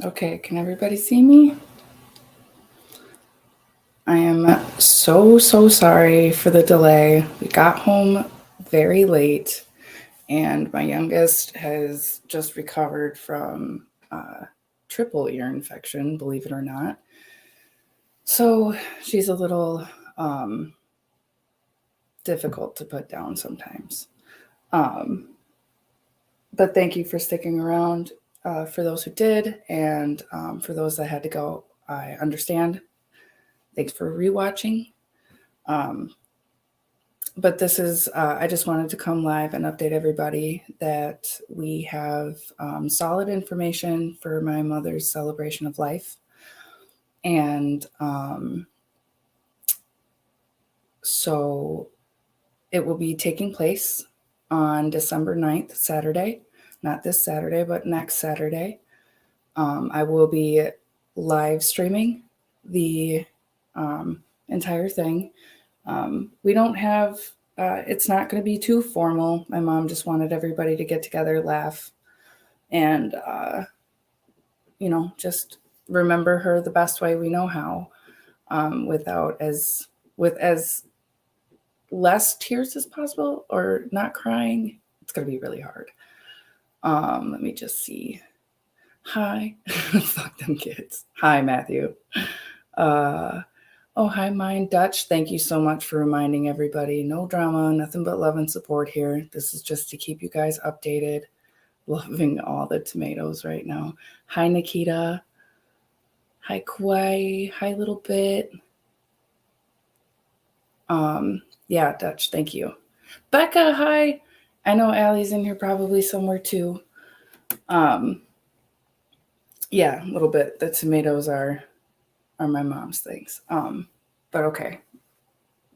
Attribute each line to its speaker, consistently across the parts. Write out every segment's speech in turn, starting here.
Speaker 1: Okay, can everybody see me? I am so sorry for the delay. We got home very late, and my youngest has just recovered from triple ear infection, believe it or not. So she's a little difficult to put down sometimes. But thank you for sticking around. For those who did, and for those that had to go, I understand. Thanks for rewatching. But this is, I just wanted to come live and update everybody that we have solid information for my mother's celebration of life. And so it will be taking place on December 9th, Saturday. Not this Saturday, but next Saturday. I will be live streaming the entire thing. We don't have, it's not going to be too formal. My mom just wanted everybody to get together, laugh, and, just remember her the best way we know how, with as less tears as possible, or not crying. It's going to be really hard. Let me just see. Hi. Fuck them kids. Hi, Matthew. Oh, hi, Mind Dutch. Thank you so much for reminding everybody. No drama, nothing but love and support here. This is just to keep you guys updated. Loving all the tomatoes right now. Hi, Nikita. Hi, Kauai. Hi, Little Bit. Yeah, Dutch, thank you. Becca, hi. I know Allie's in here probably somewhere too. Yeah, a little bit. The tomatoes are my mom's things. But okay,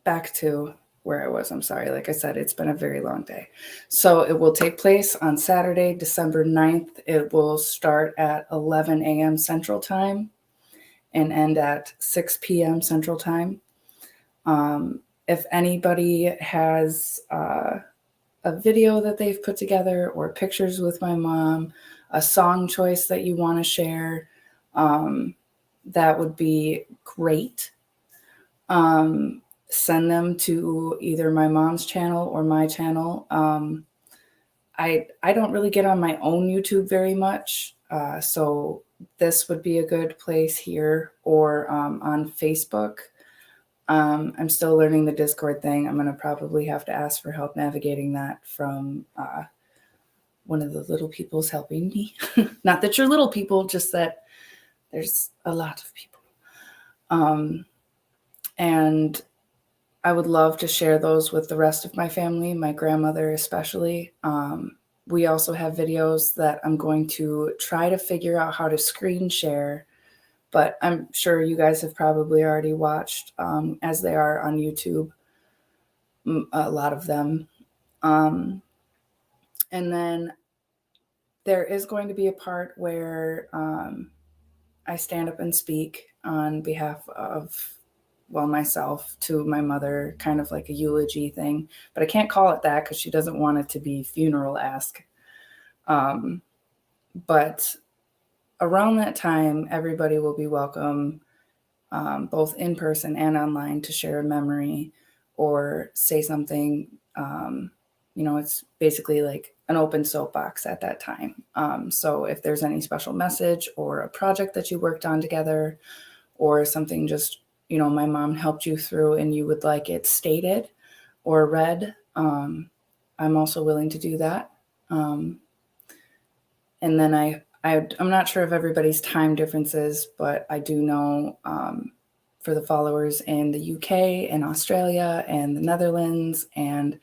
Speaker 1: back to where I was. I'm sorry. Like I said, it's been a very long day. So it will take place on Saturday, December 9th. It will start at 11 a.m. Central Time and end at 6 p.m. Central Time. If anybody has a video that they've put together or pictures with my mom, a song choice that you want to share, that would be great. Send them to either my mom's channel or my channel. I don't really get on my own YouTube very much, so this would be a good place here, or on Facebook. I'm still learning the Discord thing. I'm going to probably have to ask for help navigating that from one of the little peoples helping me. Not that you're little people, just that there's a lot of people. And I would love to share those with the rest of my family, my grandmother especially. We also have videos that I'm going to try to figure out how to screen share, but I'm sure you guys have probably already watched, as they are on YouTube, a lot of them. And then there is going to be a part where I stand up and speak on behalf of, myself to my mother, kind of like a eulogy thing, but I can't call it that because she doesn't want it to be funeral-esque. But around that time, everybody will be welcome, both in person and online, to share a memory or say something. It's basically like an open soapbox at that time. So if there's any special message or a project that you worked on together, or something just, my mom helped you through and you would like it stated or read, I'm also willing to do that. And then I'm not sure of everybody's time differences, but I do know, for the followers in the UK and Australia and the Netherlands and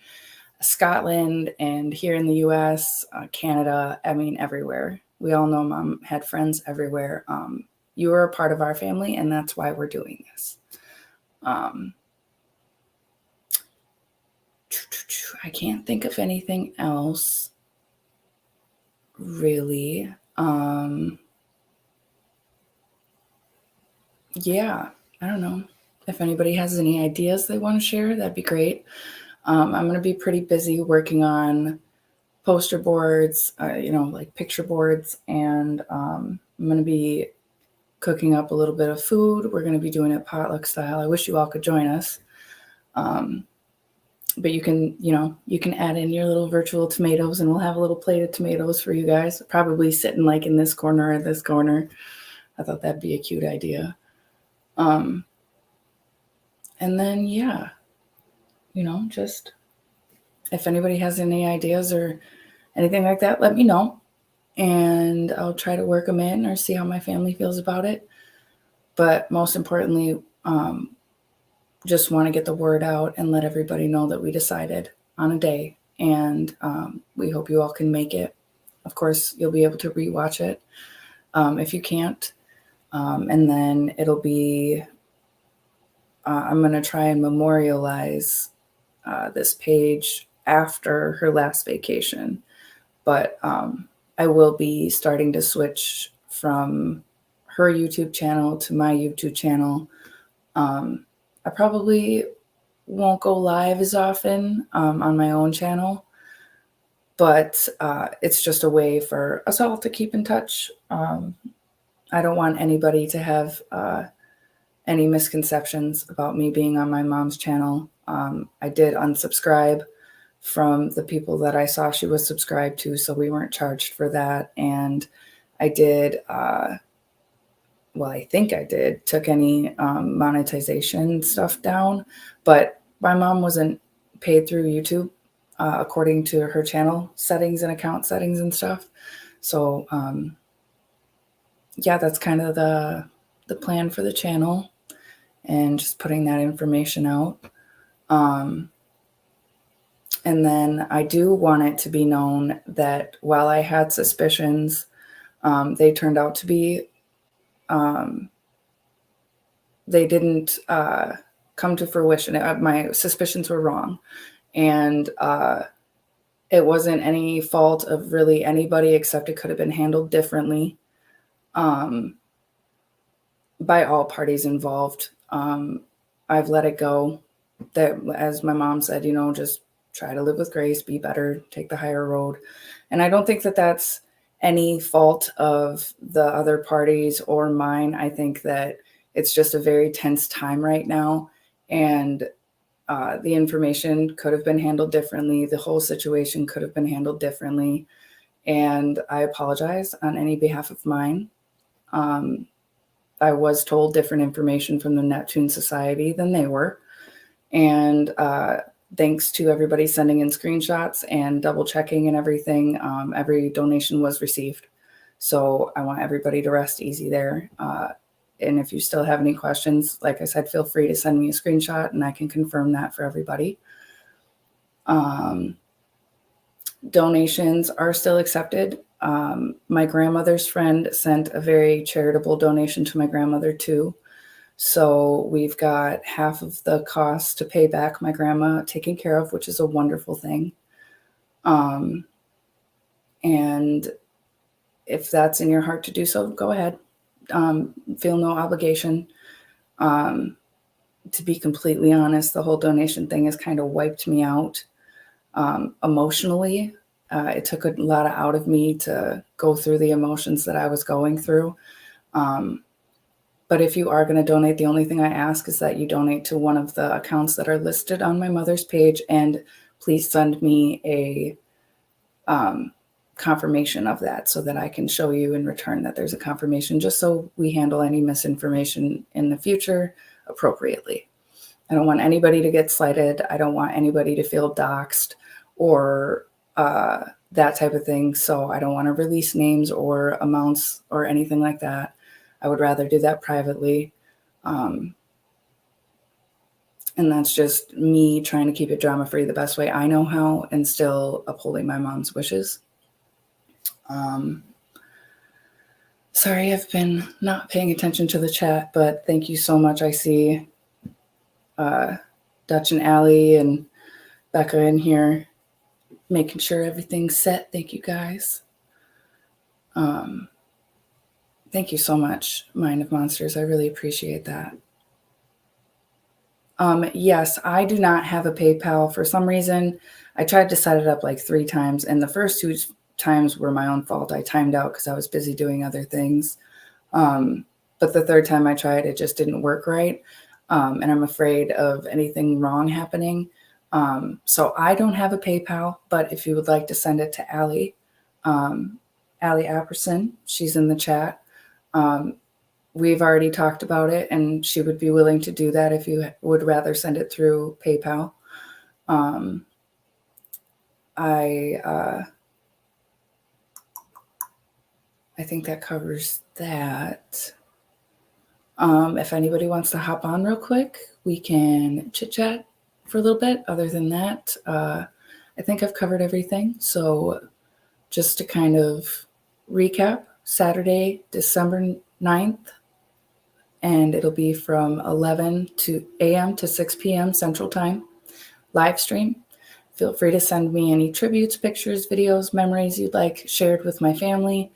Speaker 1: Scotland and here in the US, Canada, everywhere. We all know Mom had friends everywhere. You are a part of our family, and that's why we're doing this. I can't think of anything else, really. Yeah, I don't know. If anybody has any ideas they want to share, that'd be great. I'm going to be pretty busy working on poster boards, like picture boards, and I'm going to be cooking up a little bit of food. We're going to be doing it potluck style. I wish you all could join us. But you can add in your little virtual tomatoes, and we'll have a little plate of tomatoes for you guys, probably sitting like in this corner or this corner. I thought that'd be a cute idea. And then, yeah, just if anybody has any ideas or anything like that, let me know. And I'll try to work them in or see how my family feels about it. But most importantly, just want to get the word out and let everybody know that we decided on a day. And we hope you all can make it. Of course, you'll be able to rewatch it if you can't. And then it'll be, I'm going to try and memorialize this page after her last vacation. But I will be starting to switch from her YouTube channel to my YouTube channel. I probably won't go live as often on my own channel, but it's just a way for us all to keep in touch. I don't want anybody to have any misconceptions about me being on my mom's channel. I did unsubscribe from the people that I saw she was subscribed to, so we weren't charged for that. And I did, I think I did, took any monetization stuff down, but my mom wasn't paid through YouTube according to her channel settings and account settings and stuff. So yeah, that's kind of the plan for the channel, and just putting that information out. And then I do want it to be known that while I had suspicions, they turned out to be, they didn't come to fruition. My suspicions were wrong. And it wasn't any fault of really anybody, except it could have been handled differently by all parties involved. I've let it go. That, as my mom said, just try to live with grace, be better, take the higher road. And I don't think that that's any fault of the other parties or mine. I think that it's just a very tense time right now. And the information could have been handled differently. The whole situation could have been handled differently. And I apologize on any behalf of mine. I was told different information from the Neptune Society than they were. And thanks to everybody sending in screenshots and double checking and everything, every donation was received. So I want everybody to rest easy there. And if you still have any questions, like I said, feel free to send me a screenshot and I can confirm that for everybody. Donations are still accepted. My grandmother's friend sent a very charitable donation to my grandmother too. So we've got half of the cost to pay back my grandma taken care of, which is a wonderful thing. And if that's in your heart to do so, go ahead. Feel no obligation. To be completely honest, the whole donation thing has kind of wiped me out emotionally. It took a lot out of me to go through the emotions that I was going through. But if you are going to donate, the only thing I ask is that you donate to one of the accounts that are listed on my mother's page, and please send me a confirmation of that so that I can show you in return that there's a confirmation, just so we handle any misinformation in the future appropriately. I don't want anybody to get slighted. I don't want anybody to feel doxxed or that type of thing. So I don't want to release names or amounts or anything like that. I would rather do that privately. And that's just me trying to keep it drama-free the best way I know how and still upholding my mom's wishes. Sorry, I've been not paying attention to the chat, but thank you so much. I see Dutch and Allie and Becca in here making sure everything's set. Thank you guys. Thank you so much, Mind of Monsters. I really appreciate that. Yes, I do not have a PayPal. For some reason, I tried to set it up like 3 times, and the first 2 times were my own fault. I timed out because I was busy doing other things. Um, but the third time I tried, it just didn't work right. And I'm afraid of anything wrong happening. So I don't have a PayPal, but if you would like to send it to Allie, Allie Apperson, she's in the chat. We've already talked about it, and she would be willing to do that if you would rather send it through PayPal. Um, I think that covers that. If anybody wants to hop on real quick, we can chit chat for a little bit. Other than that, I think I've covered everything. So just to kind of recap, Saturday, December 9th, and it'll be from 11 a.m. to 6 p.m. Central Time, live stream. Feel free to send me any tributes, pictures, videos, memories you'd like shared with my family.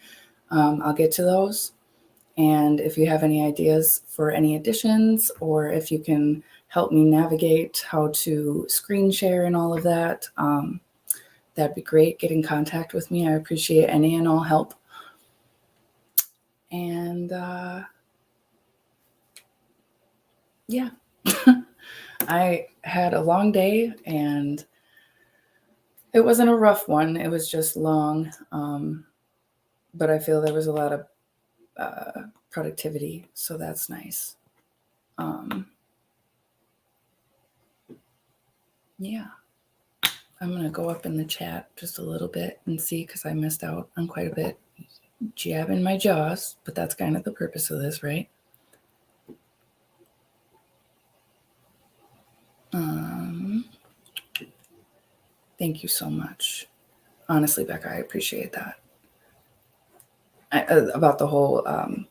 Speaker 1: I'll get to those. And if you have any ideas for any additions, or if you can help me navigate how to screen share and all of that, that'd be great. Get in contact with me. I appreciate any and all help. And yeah, I had a long day, and it wasn't a rough one. It was just long. But I feel there was a lot of productivity, so that's nice. Yeah, I'm gonna go up in the chat just a little bit and see, because I missed out on quite a bit. Jabbing my jaws, but that's kind of the purpose of this, right? Thank you so much. Honestly, Becca, I appreciate that. About the whole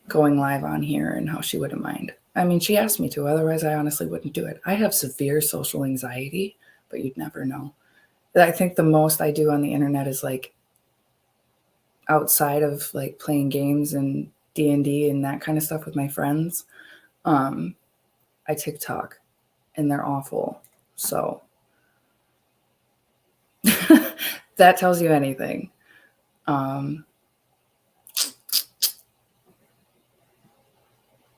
Speaker 1: going live on here and how she wouldn't mind. I mean, she asked me to, otherwise I honestly wouldn't do it. I have severe social anxiety, but you'd never know. I think the most I do on the internet is like outside of like playing games and D&D and that kind of stuff with my friends. I TikTok, and they're awful. So that tells you anything.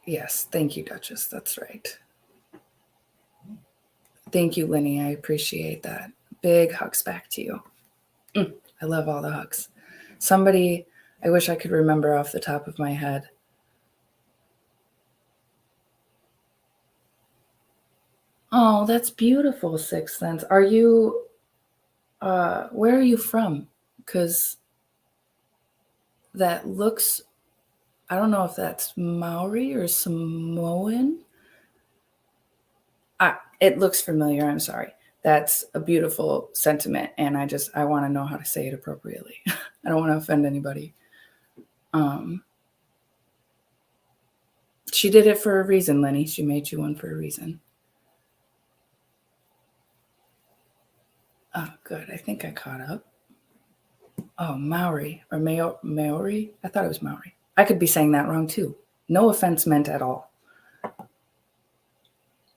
Speaker 1: Yes, thank you, Duchess. That's right. Thank you, Lenny. I appreciate that. Big hugs back to you. I love all the hugs. Somebody, I wish I could remember off the top of my head. Oh, that's beautiful, Sixth Sense. Are you, where are you from? Because that looks, I don't know if that's Maori or Samoan. It looks familiar. I'm sorry. That's a beautiful sentiment, and I want to know how to say it appropriately. I don't want to offend anybody. She did it for a reason, Lenny. She made you one for a reason. Oh, good. I think I caught up. Oh, Maori or Maori? I thought it was Maori. I could be saying that wrong too. No offense meant at all.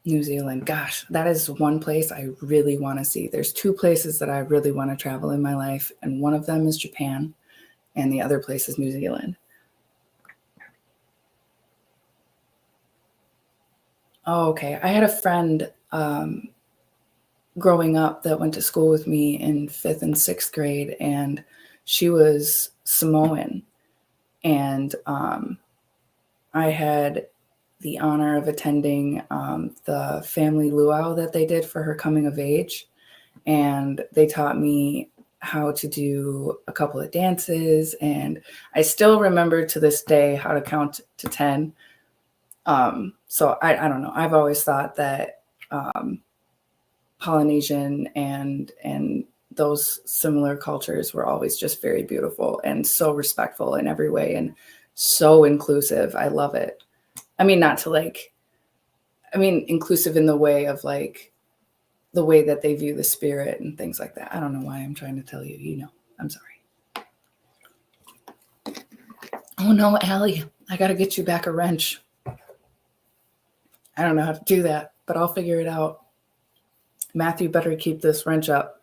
Speaker 1: New Zealand. Gosh, that is one place I really want to see. There's 2 places that I really want to travel in my life, and one of them is Japan, and the other place is New Zealand. Oh, okay. I had a friend growing up that went to school with me in 5th and 6th grade, and she was Samoan. And I had the honor of attending the family luau that they did for her coming of age. And they taught me how to do a couple of dances. And I still remember to this day how to count to 10. So I don't know. I've always thought that Polynesian and those similar cultures were always just very beautiful and so respectful in every way and so inclusive. I love it. I mean, inclusive in the way of like the way that they view the spirit and things like that. I don't know why I'm trying to tell you, I'm sorry. Oh no, Allie, I got to get you back a wrench. I don't know how to do that. but I'll figure it out. Matthew better keep this wrench up,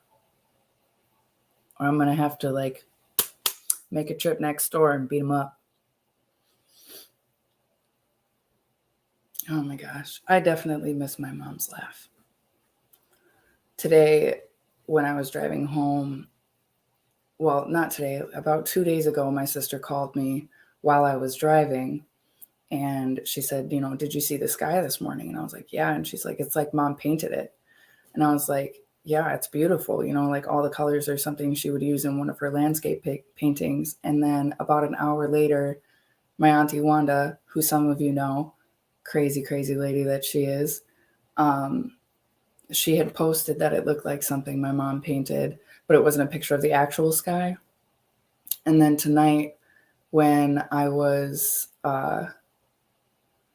Speaker 1: or I'm going to have to like make a trip next door and beat him up. Oh my gosh. I definitely miss my mom's laugh. Today, when I was driving home, well, not today, about 2 days ago, my sister called me while I was driving. And she said, you know, did you see the sky this morning? And I was like, yeah. And she's like, it's like mom painted it. And I was like, yeah, it's beautiful. You know, like all the colors are something she would use in one of her landscape paintings. And then about an hour later, my auntie Wanda, who some of you know, crazy, crazy lady that she is, she had posted that it looked like something my mom painted, but it wasn't a picture of the actual sky. And then tonight, when I was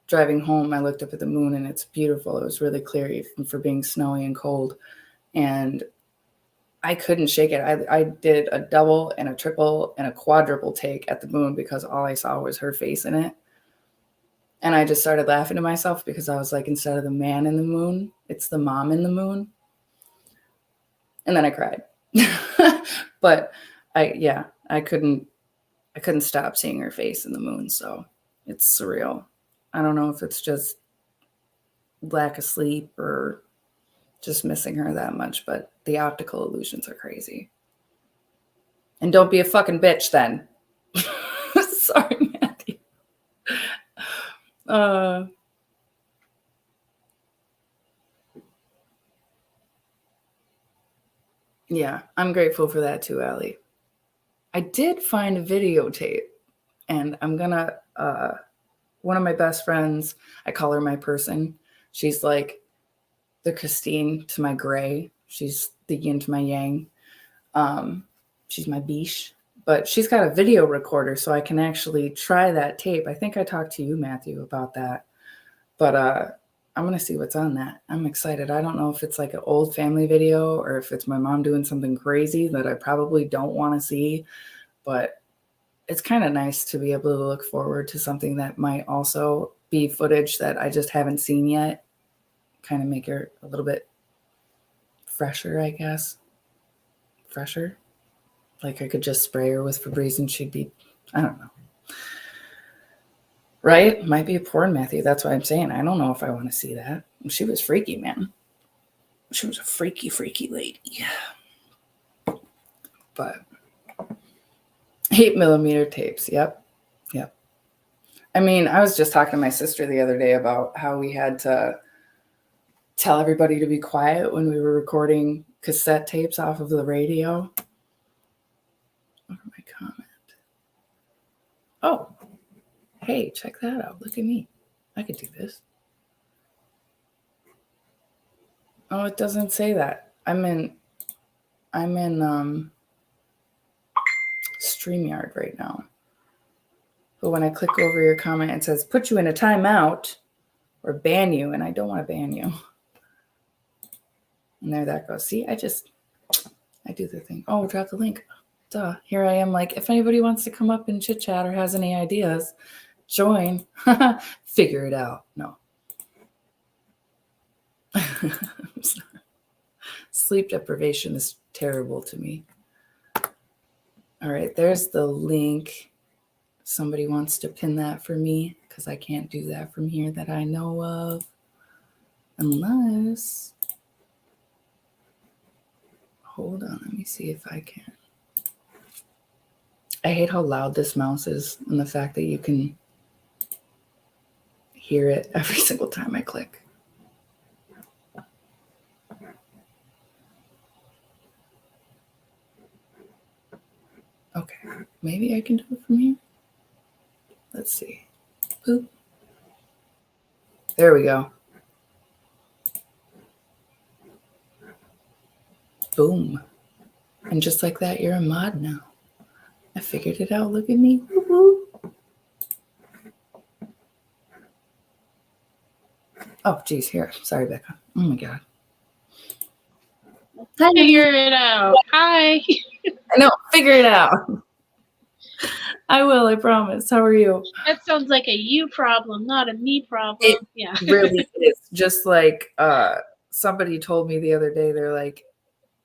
Speaker 1: driving home, I looked up at the moon and it's beautiful. It was really clear even for being snowy and cold. And I couldn't shake it. I did a double and a triple and a quadruple take at the moon because all I saw was her face in it. And I just started laughing to myself because I was like, instead of the man in the moon, it's the mom in the moon. And then I cried. But I couldn't stop seeing her face in the moon. So it's surreal. I don't know if it's just lack of sleep or just missing her that much, but the optical illusions are crazy. And don't be a fucking bitch then. Sorry, Matthew. Yeah, I'm grateful for that too, Allie. I did find a videotape, and I'm gonna, one of my best friends, I call her my person. She's like the Christine to my Gray. She's the yin to my yang. She's my biche. But she's got a video recorder, so I can actually try that tape. I think I talked to you, Matthew, about that. But I'm going to see what's on that. I'm excited. I don't know if it's like an old family video or if it's my mom doing something crazy that I probably don't want to see. But it's kind of nice to be able to look forward to something that might also be footage that I just haven't seen yet. Kind of make her a little bit fresher, I guess. Fresher? Like I could just spray her with Febreze and she'd be, I don't know. Right? Might be a porn, Matthew. That's what I'm saying. I don't know if I want to see that. She was freaky, man. She was a freaky, freaky lady. But 8mm tapes. Yep. I mean, I was just talking to my sister the other day about how we had to tell everybody to be quiet when we were recording cassette tapes off of the radio. Look at my comment. Oh, hey, check that out. Look at me. I could do this. Oh, it doesn't say that. I'm in StreamYard right now. But when I click over your comment, it says put you in a timeout or ban you, and I don't want to ban you. And there that goes. See, I do the thing. Oh, drop the link. Duh. Here I am like, if anybody wants to come up and chit chat or has any ideas, join. Figure it out. No. Sleep deprivation is terrible to me. All right, there's the link. Somebody wants to pin that for me because I can't do that from here that I know of. Unless, hold on, let me see if I can. I hate how loud this mouse is and the fact that you can hear it every single time I click. Okay, maybe I can do it from here. Let's see. Boop. There we go. Boom. And just like that, you're a mod now. I figured it out. Look at me. Woo-hoo. Oh, geez, here. Sorry, Becca. Oh, my God.
Speaker 2: Figure it out. Hi.
Speaker 1: I know. Figure it out. I will, I promise. How are you?
Speaker 2: That sounds like a you problem, not a me
Speaker 1: It
Speaker 2: problem. Yeah.
Speaker 1: really is. Just like somebody told me the other day, they're like,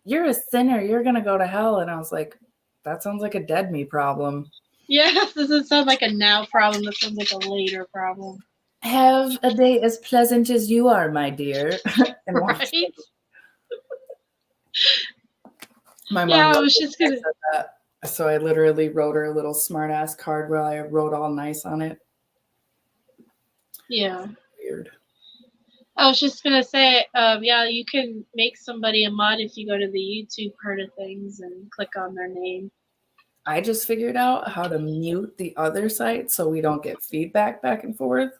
Speaker 1: "You're a sinner. You're gonna go to hell." And I was like, "That sounds like a dead me problem."
Speaker 2: Yeah, this doesn't sound like a now problem. That sounds like a later problem.
Speaker 1: Have a day as pleasant as you are, my dear. And walked away.
Speaker 2: Right?
Speaker 1: My mom
Speaker 2: Yeah, I
Speaker 1: loved
Speaker 2: was
Speaker 1: it
Speaker 2: just
Speaker 1: when I
Speaker 2: gonna.
Speaker 1: said that. So I literally wrote her a little smart ass card where I wrote all nice on it.
Speaker 2: Yeah.
Speaker 1: Weird.
Speaker 2: I was just gonna say, yeah, you can make somebody a mod if you go to the YouTube part of things and click on their name.
Speaker 1: I just figured out how to mute the other site so we don't get feedback back and forth.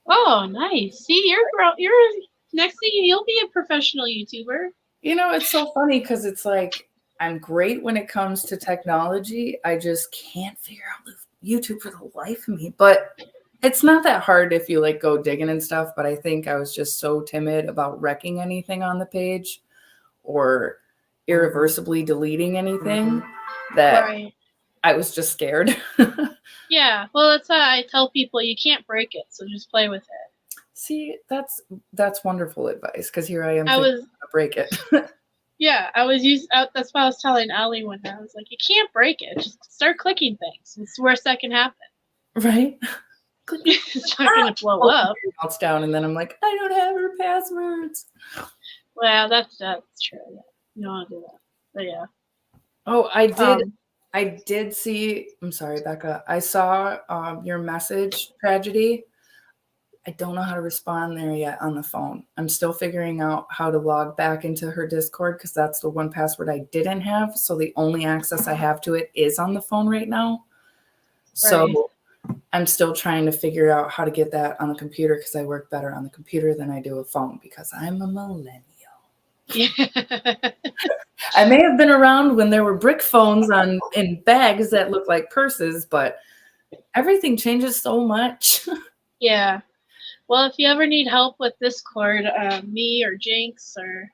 Speaker 2: Oh, nice. See, you're next thing you'll be a professional YouTuber.
Speaker 1: You know, it's so funny because it's like I'm great when it comes to technology. I just can't figure out YouTube for the life of me. But it's not that hard if you like go digging and stuff. But I think I was just so timid about wrecking anything on the page or irreversibly deleting anything that
Speaker 2: Right.
Speaker 1: I was just scared.
Speaker 2: Yeah. Well, that's how I tell people you can't break it, so just play with it.
Speaker 1: See, that's wonderful advice because here I am
Speaker 2: I
Speaker 1: thinking
Speaker 2: was
Speaker 1: to break it.
Speaker 2: Yeah, that's what I was telling Allie one day. I was like, you can't break it. Just start clicking things. It's the worst that can happen.
Speaker 1: Right?
Speaker 2: It's not gonna blow up.
Speaker 1: Melts down, and then I'm like, I don't have her passwords.
Speaker 2: Well, that's true. Yeah. You don't want to do that. But yeah.
Speaker 1: Oh, I did see. I'm sorry, Becca. I saw your message, Tragedy. I don't know how to respond there yet on the phone. I'm still figuring out how to log back into her Discord because that's the one password I didn't have. So the only access I have to it is on the phone right now. So
Speaker 2: Right.
Speaker 1: I'm still trying to figure out how to get that on the computer because I work better on the computer than I do a phone because I'm a millennial.
Speaker 2: Yeah.
Speaker 1: I may have been around when there were brick phones in bags that look like purses, but everything changes so much.
Speaker 2: Yeah. Well, if you ever need help with Discord, me or Jinx or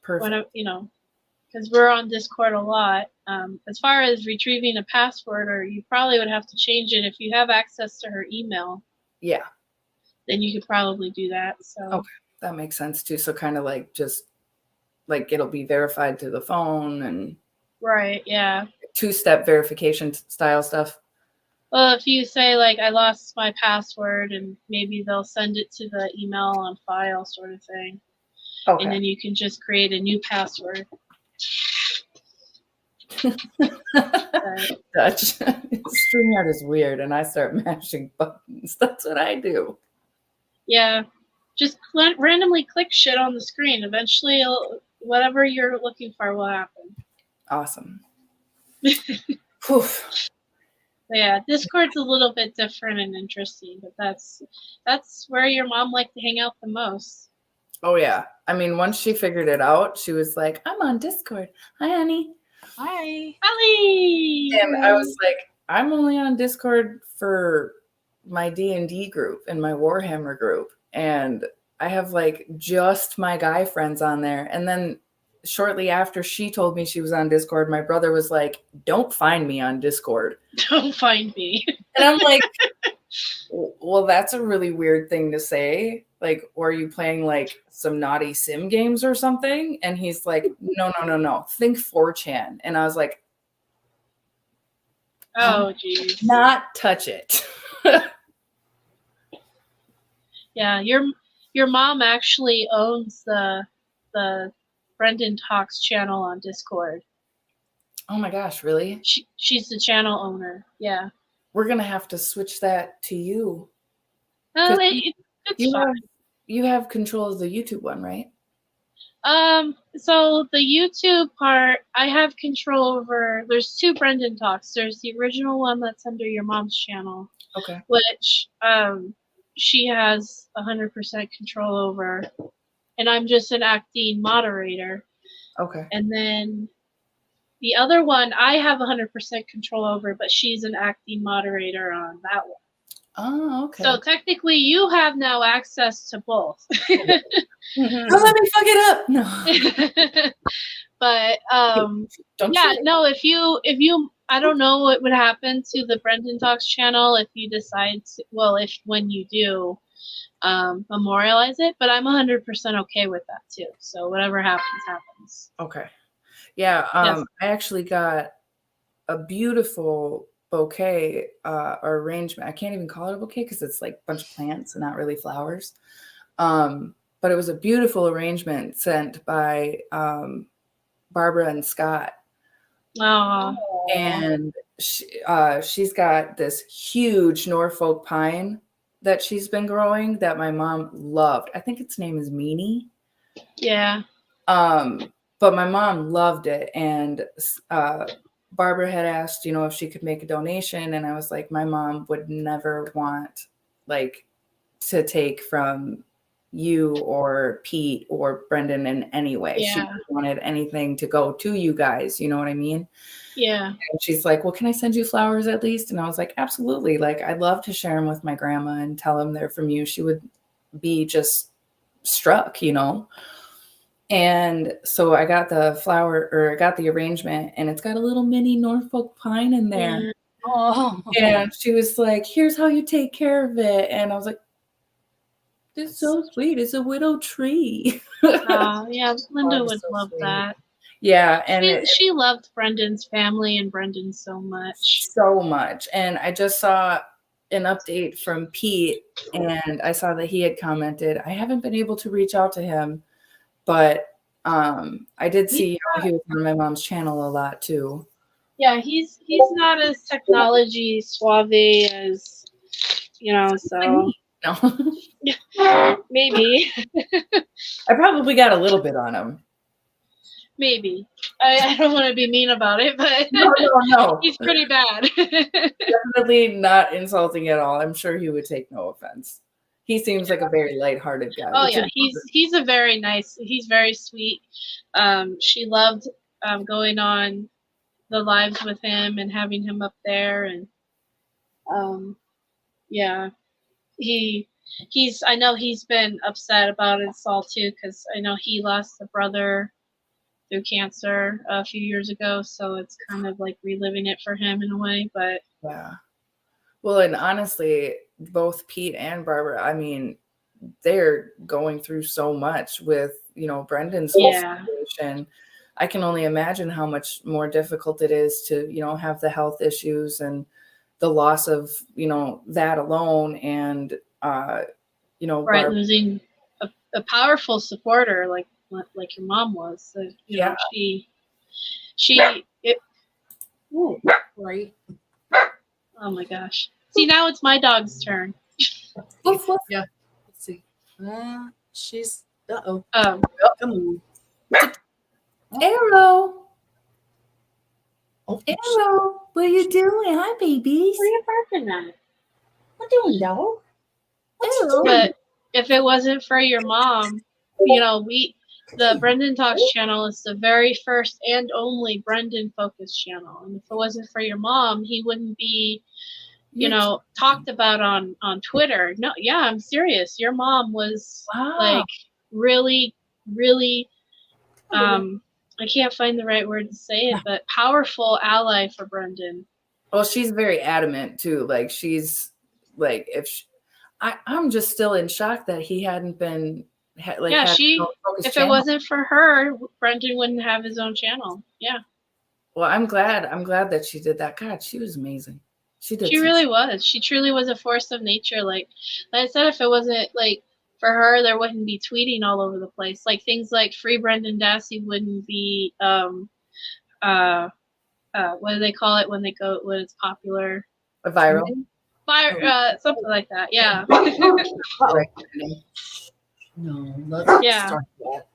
Speaker 1: Perfect.
Speaker 2: whatever, because we're on Discord a lot. As far as retrieving a password, or you probably would have to change it if you have access to her email.
Speaker 1: Yeah.
Speaker 2: Then you could probably do that. So.
Speaker 1: Okay, that makes sense too. So kind of like just like it'll be verified to the phone and
Speaker 2: Right. Yeah.
Speaker 1: two-step verification style stuff.
Speaker 2: Well, if you say like I lost my password, and maybe they'll send it to the email on file, sort of thing,
Speaker 1: Okay.
Speaker 2: and then you can just create a new password.
Speaker 1: Dutch. StreamYard is weird, and I start mashing buttons. That's what I do.
Speaker 2: Yeah, just randomly click shit on the screen. Eventually, whatever you're looking for will happen.
Speaker 1: Awesome.
Speaker 2: Yeah, Discord's a little bit different and interesting, but that's where your mom liked to hang out the most.
Speaker 1: Oh yeah. I mean, once she figured it out, she was like, I'm on Discord. Hi, honey.
Speaker 3: Hi.
Speaker 2: Ali!
Speaker 1: And I was like, I'm only on Discord for my D&D group and my Warhammer group. And I have like just my guy friends on there. And then shortly after she told me she was on Discord, my brother was like, don't find me on Discord.
Speaker 2: Don't find me.
Speaker 1: And I'm like, well, that's a really weird thing to say. Like, or are you playing like some naughty sim games or something? And he's like, no. Think 4chan. And I was like,
Speaker 2: Oh, geez.
Speaker 1: not touch it.
Speaker 2: Yeah, your mom actually owns the Brendan Talks channel on Discord.
Speaker 1: Oh my gosh, really?
Speaker 2: She's the channel owner. Yeah.
Speaker 1: We're gonna have to switch that to you.
Speaker 2: It's fine.
Speaker 1: You have control of the YouTube one, right?
Speaker 2: So the YouTube part, I have control over. There's two Brendan Talks. There's the original one that's under your mom's channel.
Speaker 1: Okay.
Speaker 2: Which she has 100% control over, and I'm just an acting moderator.
Speaker 1: Okay.
Speaker 2: And then the other one I have 100% control over, but she's an acting moderator on that one.
Speaker 1: Oh, okay.
Speaker 2: So technically, you have now access to both.
Speaker 1: Mm-hmm. Don't let me fuck it up. No.
Speaker 2: But
Speaker 1: Don't
Speaker 2: yeah, no. If you I don't know what would happen to the Brendan Talks channel if you decide to, well, if when you do memorialize it, but I'm 100% okay with that too. So whatever happens, happens.
Speaker 1: Okay. Yeah.
Speaker 2: Yes.
Speaker 1: I actually got a beautiful bouquet or arrangement. I can't even call it a bouquet because it's like a bunch of plants and not really flowers. But it was a beautiful arrangement sent by Barbara and Scott.
Speaker 2: Oh,
Speaker 1: And she's got this huge Norfolk pine that she's been growing that my mom loved. I think its name is Meanie.
Speaker 2: yeah.
Speaker 1: But my mom loved it. And Barbara had asked, if she could make a donation. And I was like, my mom would never want like to take from you or Pete or Brendan in any way. She
Speaker 2: Yeah.
Speaker 1: wanted anything to go to you guys. You know what I mean?
Speaker 2: Yeah.
Speaker 1: And she's like, well, can I send you flowers at least? And I was like, absolutely. Like, I'd love to share them with my grandma and tell them they're from you. She would be just struck. And so I got the I got the arrangement, and it's got a little mini Norfolk pine in there.
Speaker 2: Yeah.
Speaker 3: Oh,
Speaker 1: And she was like, here's how you take care of it. And I was like, this is so sweet. It's a widow tree.
Speaker 2: Yeah. Linda
Speaker 1: Oh,
Speaker 2: would
Speaker 1: so
Speaker 2: love
Speaker 1: sweet.
Speaker 2: that.
Speaker 1: Yeah. And
Speaker 2: She loved Brendan's family and Brendan so much.
Speaker 1: so much. And I just saw an update from Pete, and I saw that he had commented. I haven't been able to reach out to him, but I did see how he was on my mom's channel a lot too.
Speaker 2: Yeah, he's not as technology suave as so
Speaker 1: No.
Speaker 2: maybe
Speaker 1: I probably got a little bit on him.
Speaker 2: maybe. I don't want to be mean about it, but
Speaker 1: No.
Speaker 2: he's pretty bad.
Speaker 1: Definitely not insulting at all. I'm sure he would take no offense. He seems like a very lighthearted guy.
Speaker 2: Oh yeah, he's a very nice. He's very sweet. She loved going on the lives with him and having him up there, and yeah, he's. I know he's been upset about it all too, because I know he lost a brother through cancer a few years ago, so it's kind of like reliving it for him in a way. But
Speaker 1: yeah. Well, and honestly, both Pete and Barbara, I mean, they're going through so much with, Brendan's whole situation. I can only imagine how much more difficult it is to, have the health issues and the loss of, that alone. And,
Speaker 2: right,
Speaker 1: Barbara,
Speaker 2: losing a powerful supporter like your mom was. So,
Speaker 1: yeah,
Speaker 2: ooh,
Speaker 3: right.
Speaker 2: oh my gosh. See, now it's my dog's turn.
Speaker 3: Woof, woof. Yeah. Let's see. She's. Uh-oh.
Speaker 2: Um,
Speaker 3: Come on.
Speaker 1: Arrow,
Speaker 3: Oh,
Speaker 1: Arrow, what are you doing? Hi, babies.
Speaker 2: what are you barking at?
Speaker 3: what you doing, dog?
Speaker 1: Arrow.
Speaker 2: But if it wasn't for your mom, the Brendan Talks channel is the very first and only Brendan focused channel. And if it wasn't for your mom, he wouldn't be, talked about on Twitter. No, yeah, I'm serious. Your mom was like really, really, I can't find the right word to say it, but powerful ally for Brendan.
Speaker 1: Well, she's very adamant too. Like she's like, I'm just still in shock that he hadn't been like.
Speaker 2: Yeah,
Speaker 1: if
Speaker 2: it wasn't for her, Brendan wouldn't have his own channel. Yeah.
Speaker 1: Well, I'm glad that she did that. God, she was amazing. She
Speaker 2: really was. She truly was a force of nature. Like I said, if it wasn't like for her, there wouldn't be tweeting all over the place. Like things like Free Brendan Dassey wouldn't be what do they call it when it's popular?
Speaker 1: A viral.
Speaker 2: Something like that. Yeah.
Speaker 3: No, let's
Speaker 2: Yeah.
Speaker 3: start that.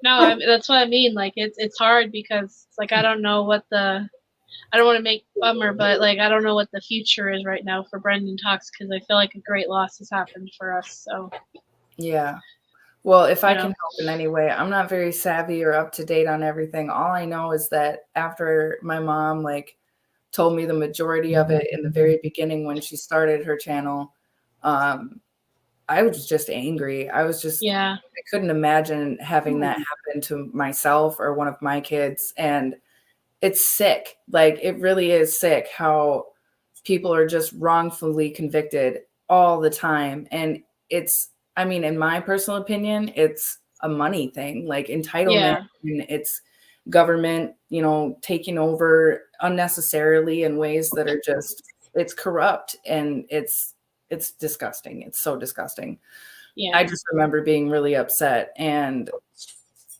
Speaker 2: No, that's what I mean. Like it's hard because it's like I don't want to make bummer, but like I don't know what the future is right now for Brendan Talks because I feel like a great loss has happened for us. So
Speaker 1: yeah. Well, if I can help in any way, I'm not very savvy or up to date on everything. All I know is that after my mom told me the majority of it in the very beginning when she started her channel, I was just angry. I was just, I couldn't imagine having that happen to myself or one of my kids. And it's sick. Like, it really is sick how people are just wrongfully convicted all the time. And it's, I mean, in my personal opinion, it's a money thing, like entitlement, and it's government, you know, taking over unnecessarily in ways that are just, it's corrupt, and it's disgusting. It's so disgusting.
Speaker 2: Yeah.
Speaker 1: I just remember being really upset, and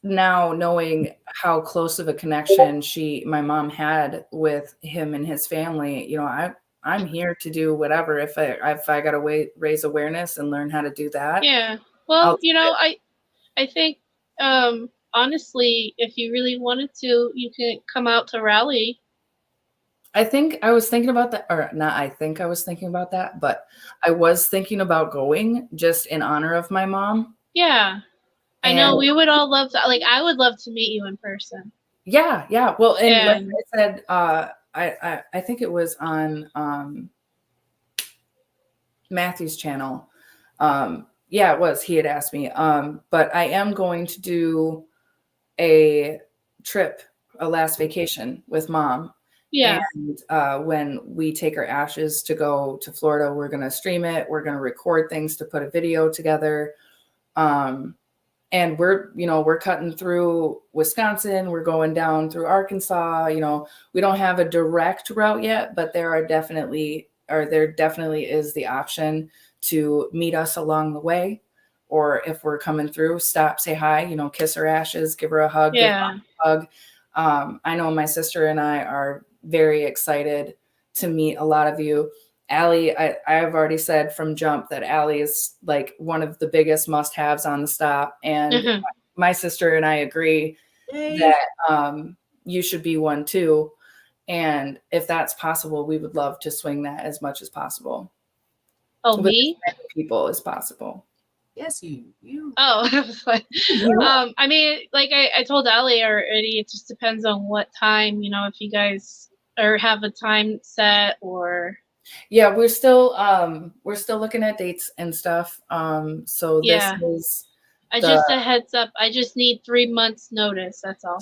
Speaker 1: now knowing how close of a connection my mom had with him and his family, you know, I'm here to do whatever. If I got to raise awareness and learn how to do that.
Speaker 2: Yeah. Well, you know, I think, honestly, if you really wanted to, you can come out to rally.
Speaker 1: I think I was thinking about that, or not. I think I was thinking about that, but I was thinking about going just in honor of my mom.
Speaker 2: Yeah. I know we would all love to, like, I would love to meet you in person.
Speaker 1: Yeah. Yeah. Well, and like I said, I think it was on, Matthew's channel. Yeah, it was. He had asked me. But I am going to do a trip, a last vacation with mom.
Speaker 2: Yeah.
Speaker 1: And when we take our ashes to go to Florida, we're going to stream it. We're going to record things to put a video together. And we're cutting through Wisconsin. We're going down through Arkansas. You know, we don't have a direct route yet, but there definitely is the option to meet us along the way. Or if we're coming through, stop, say hi, you know, kiss her ashes, give her a hug, give her a hug. I know my sister and I are very excited to meet a lot of you. Allie, I've already said from jump that Allie is like one of the biggest must-haves on the stop. And my sister and I agree that you should be one too. And if that's possible, we would love to swing that as much as possible.
Speaker 2: Oh,
Speaker 1: with
Speaker 2: me?
Speaker 1: as many people as possible.
Speaker 3: Yes, you.
Speaker 2: Oh, I mean, like I told Allie already, it just depends on what time, you know, if you guys have a time set or.
Speaker 1: Yeah, we're still looking at dates and stuff. So this is
Speaker 2: just a heads up. I just need 3 months notice. That's all.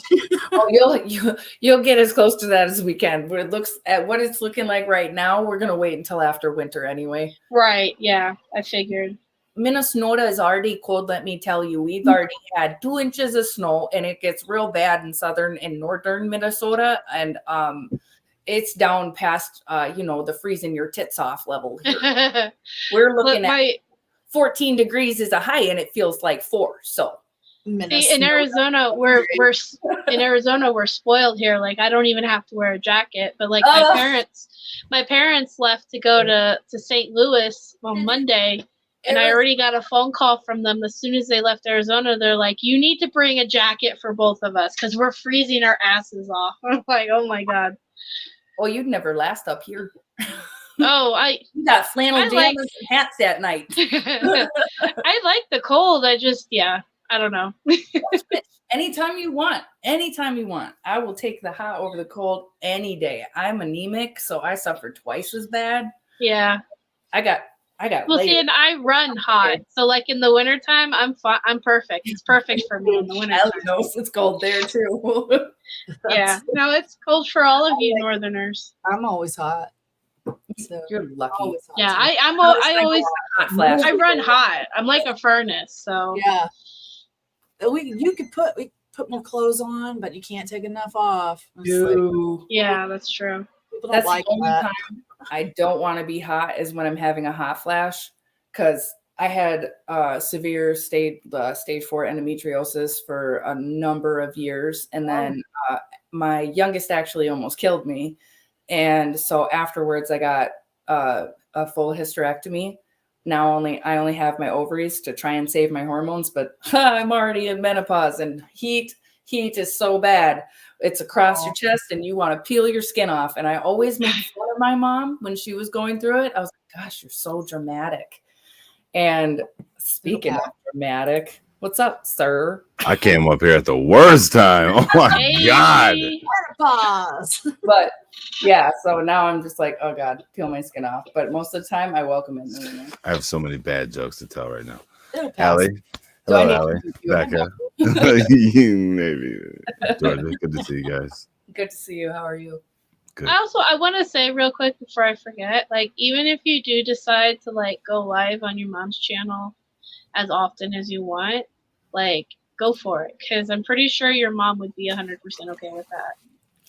Speaker 1: Oh, you'll get as close to that as we can. But it looks at what it's looking like right now. We're gonna wait until after winter anyway.
Speaker 2: Right. Yeah, I figured.
Speaker 1: Minnesota is already cold. Let me tell you, we've already had 2 inches of snow, and it gets real bad in southern and northern Minnesota, and it's down past the freezing your tits off level here. We're looking at 14 degrees is a high, and it feels like 4. So
Speaker 2: see, in Arizona, we're spoiled here. Like, I don't even have to wear a jacket. But like my parents left to go to St. Louis on Monday, and I already got a phone call from them as soon as they left Arizona. They're like, "You need to bring a jacket for both of us because we're freezing our asses off." I'm like, "Oh my god."
Speaker 1: Well, you'd never last up here.
Speaker 2: Oh,
Speaker 1: you got flannel jammers and hats that night.
Speaker 2: I like the cold. I don't know.
Speaker 1: Anytime you want, I will take the hot over the cold any day. I'm anemic, so I suffer twice as bad.
Speaker 2: Yeah,
Speaker 1: I got.
Speaker 2: Well, see, and I run hot, so like in the wintertime, I'm perfect. It's perfect for me in the winter.
Speaker 1: Ellie knows it's cold there too.
Speaker 2: Yeah, no, it's cold for all of you Northerners.
Speaker 3: I'm always hot. So
Speaker 1: you're lucky.
Speaker 2: Yeah, I run hot. I'm like a furnace. So
Speaker 3: yeah, you could put more clothes on, but you can't take enough off.
Speaker 2: Yeah, that's true.
Speaker 1: That's like the only time I don't want to be hot is when I'm having a hot flash, because I had severe stage 4 endometriosis for a number of years, and then my youngest actually almost killed me. And so afterwards, I got a full hysterectomy. Now I only have my ovaries to try and save my hormones, but I'm already in menopause, and heat is so bad. It's across your chest, and you want to peel your skin off. And I always made fun of my mom when she was going through it. I was like, "Gosh, you're so dramatic." And speaking of dramatic, what's up, sir?
Speaker 4: I came up here at the worst time. Oh my God.
Speaker 3: Menopause.
Speaker 1: But yeah, so now I'm just like, oh God, peel my skin off. But most of the time, I welcome it.
Speaker 4: I have so many bad jokes to tell right now.
Speaker 3: Allie.
Speaker 4: Hello, Allie. Becca. Maybe. Georgia, good to see you guys.
Speaker 1: Good to see you. How are you?
Speaker 4: Good.
Speaker 2: I want to say real quick before I forget, like even if you do decide to like go live on your mom's channel as often as you want, like go for it, because I'm pretty sure your mom would be 100% okay with that.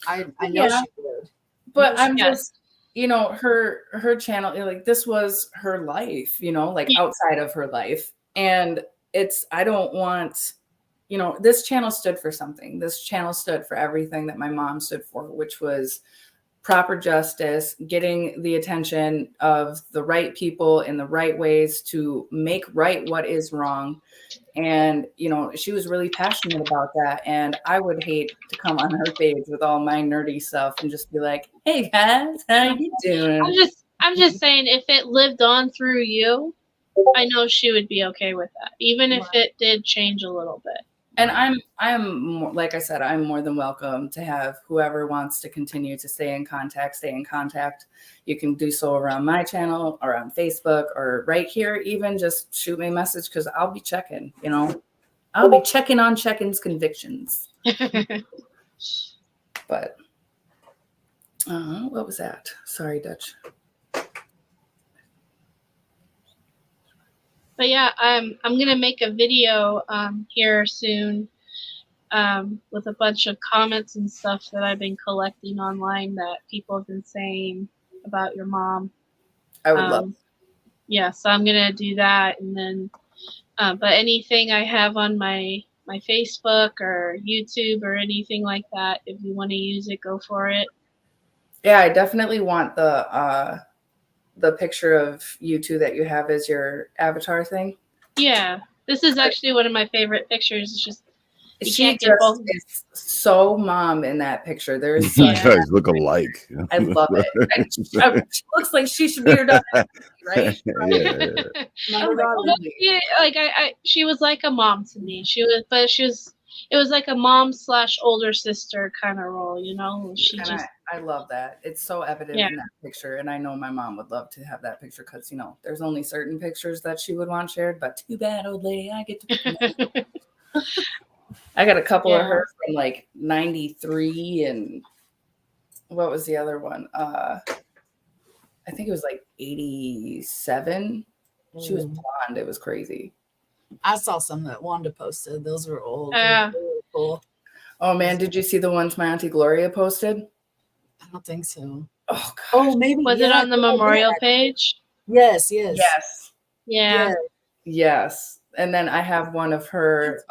Speaker 3: I know
Speaker 1: Yeah.
Speaker 3: she would.
Speaker 1: But I'm
Speaker 2: Yes.
Speaker 1: just, you know, her channel, like this was her life, you know, like
Speaker 2: Yeah.
Speaker 1: outside of her life. And I don't want, you know, this channel stood for something. This channel stood for everything that my mom stood for, which was proper justice, getting the attention of the right people in the right ways to make right what is wrong. And, you know, she was really passionate about that. And I would hate to come on her page with all my nerdy stuff and just be like, hey guys, how you doing?
Speaker 2: I'm just saying, if it lived on through you, I know she would be okay with that, even if it did change a little bit.
Speaker 1: And I'm more, like I said, I'm more than welcome to have whoever wants to continue to stay in contact. You can do so around my channel or on Facebook or right here, even just shoot me a message because I'll be checking, you know, I'll be checking on Checkin's convictions. But what was that? Sorry, Dutch.
Speaker 2: But yeah, I'm gonna make a video here soon with a bunch of comments and stuff that I've been collecting online that people have been saying about your mom.
Speaker 1: I would love.
Speaker 2: Yeah, so I'm gonna do that, and then but anything I have on my Facebook or YouTube or anything like that, if you want to use it, go for it.
Speaker 1: Yeah, I definitely want the picture of you two that you have as your avatar thing.
Speaker 2: Yeah, this is actually one of my favorite pictures. It's just
Speaker 1: She
Speaker 2: can't get both.
Speaker 1: is so mom in that picture. There's
Speaker 4: You guys look alike.
Speaker 1: I love it. She looks like she should be her daughter, right?
Speaker 4: Yeah.
Speaker 2: Yeah, like she was like a mom to me. It was like a mom / older sister kind of role, you know.
Speaker 1: I love that. It's so evident in that picture, and I know my mom would love to have that picture because you know there's only certain pictures that she would want shared. But too bad, old lady, I get to. I got a couple of her from like '93, and what was the other one? I think it was like '87. She was blonde. It was crazy.
Speaker 3: I saw some that Wanda posted. Those were old.
Speaker 2: Really
Speaker 3: cool.
Speaker 1: Oh man, did you see the ones my auntie Gloria posted?
Speaker 3: I don't think so.
Speaker 1: Oh gosh.
Speaker 3: Oh, maybe
Speaker 2: was it on the memorial page?
Speaker 3: Yes.
Speaker 2: Yeah.
Speaker 1: Yes. And then I have one of her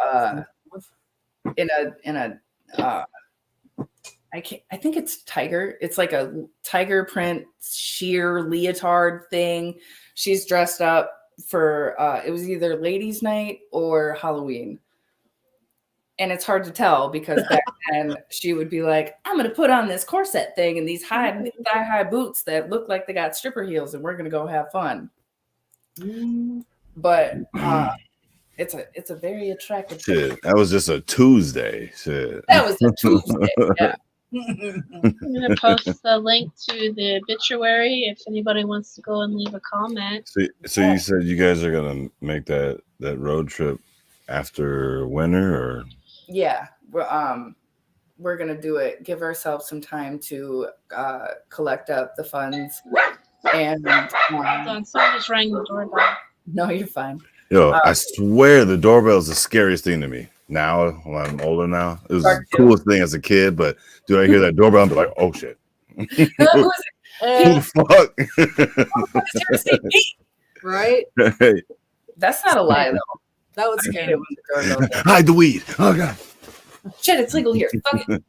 Speaker 1: in a I think it's tiger. It's like a tiger print sheer leotard thing. She's dressed up for it was either ladies' night or Halloween. And it's hard to tell because back then she would be like, I'm going to put on this corset thing and these thigh-high boots that look like they got stripper heels and we're going to go have fun. But it's a very attractive
Speaker 4: Shit, that was just a Tuesday. Shit.
Speaker 1: That was a Tuesday, yeah.
Speaker 2: I'm going to post the link to the obituary if anybody wants to go and leave a comment.
Speaker 4: So you said you guys are going to make that road trip after winter, or?
Speaker 1: Yeah, we're gonna do it. Give ourselves some time to collect up the funds. And
Speaker 2: someone just rang the doorbell.
Speaker 1: No, you're fine.
Speaker 4: Yo, I swear the doorbell is the scariest thing to me. Now, when I'm older now, it was the coolest thing as a kid. But do I hear that doorbell? I'm like, oh shit. Who the
Speaker 3: fuck? Right?
Speaker 4: Hey.
Speaker 1: That's not a lie though.
Speaker 3: That was scary.
Speaker 4: Hide the weed. Oh god.
Speaker 1: Shit, it's legal here. Fuck it.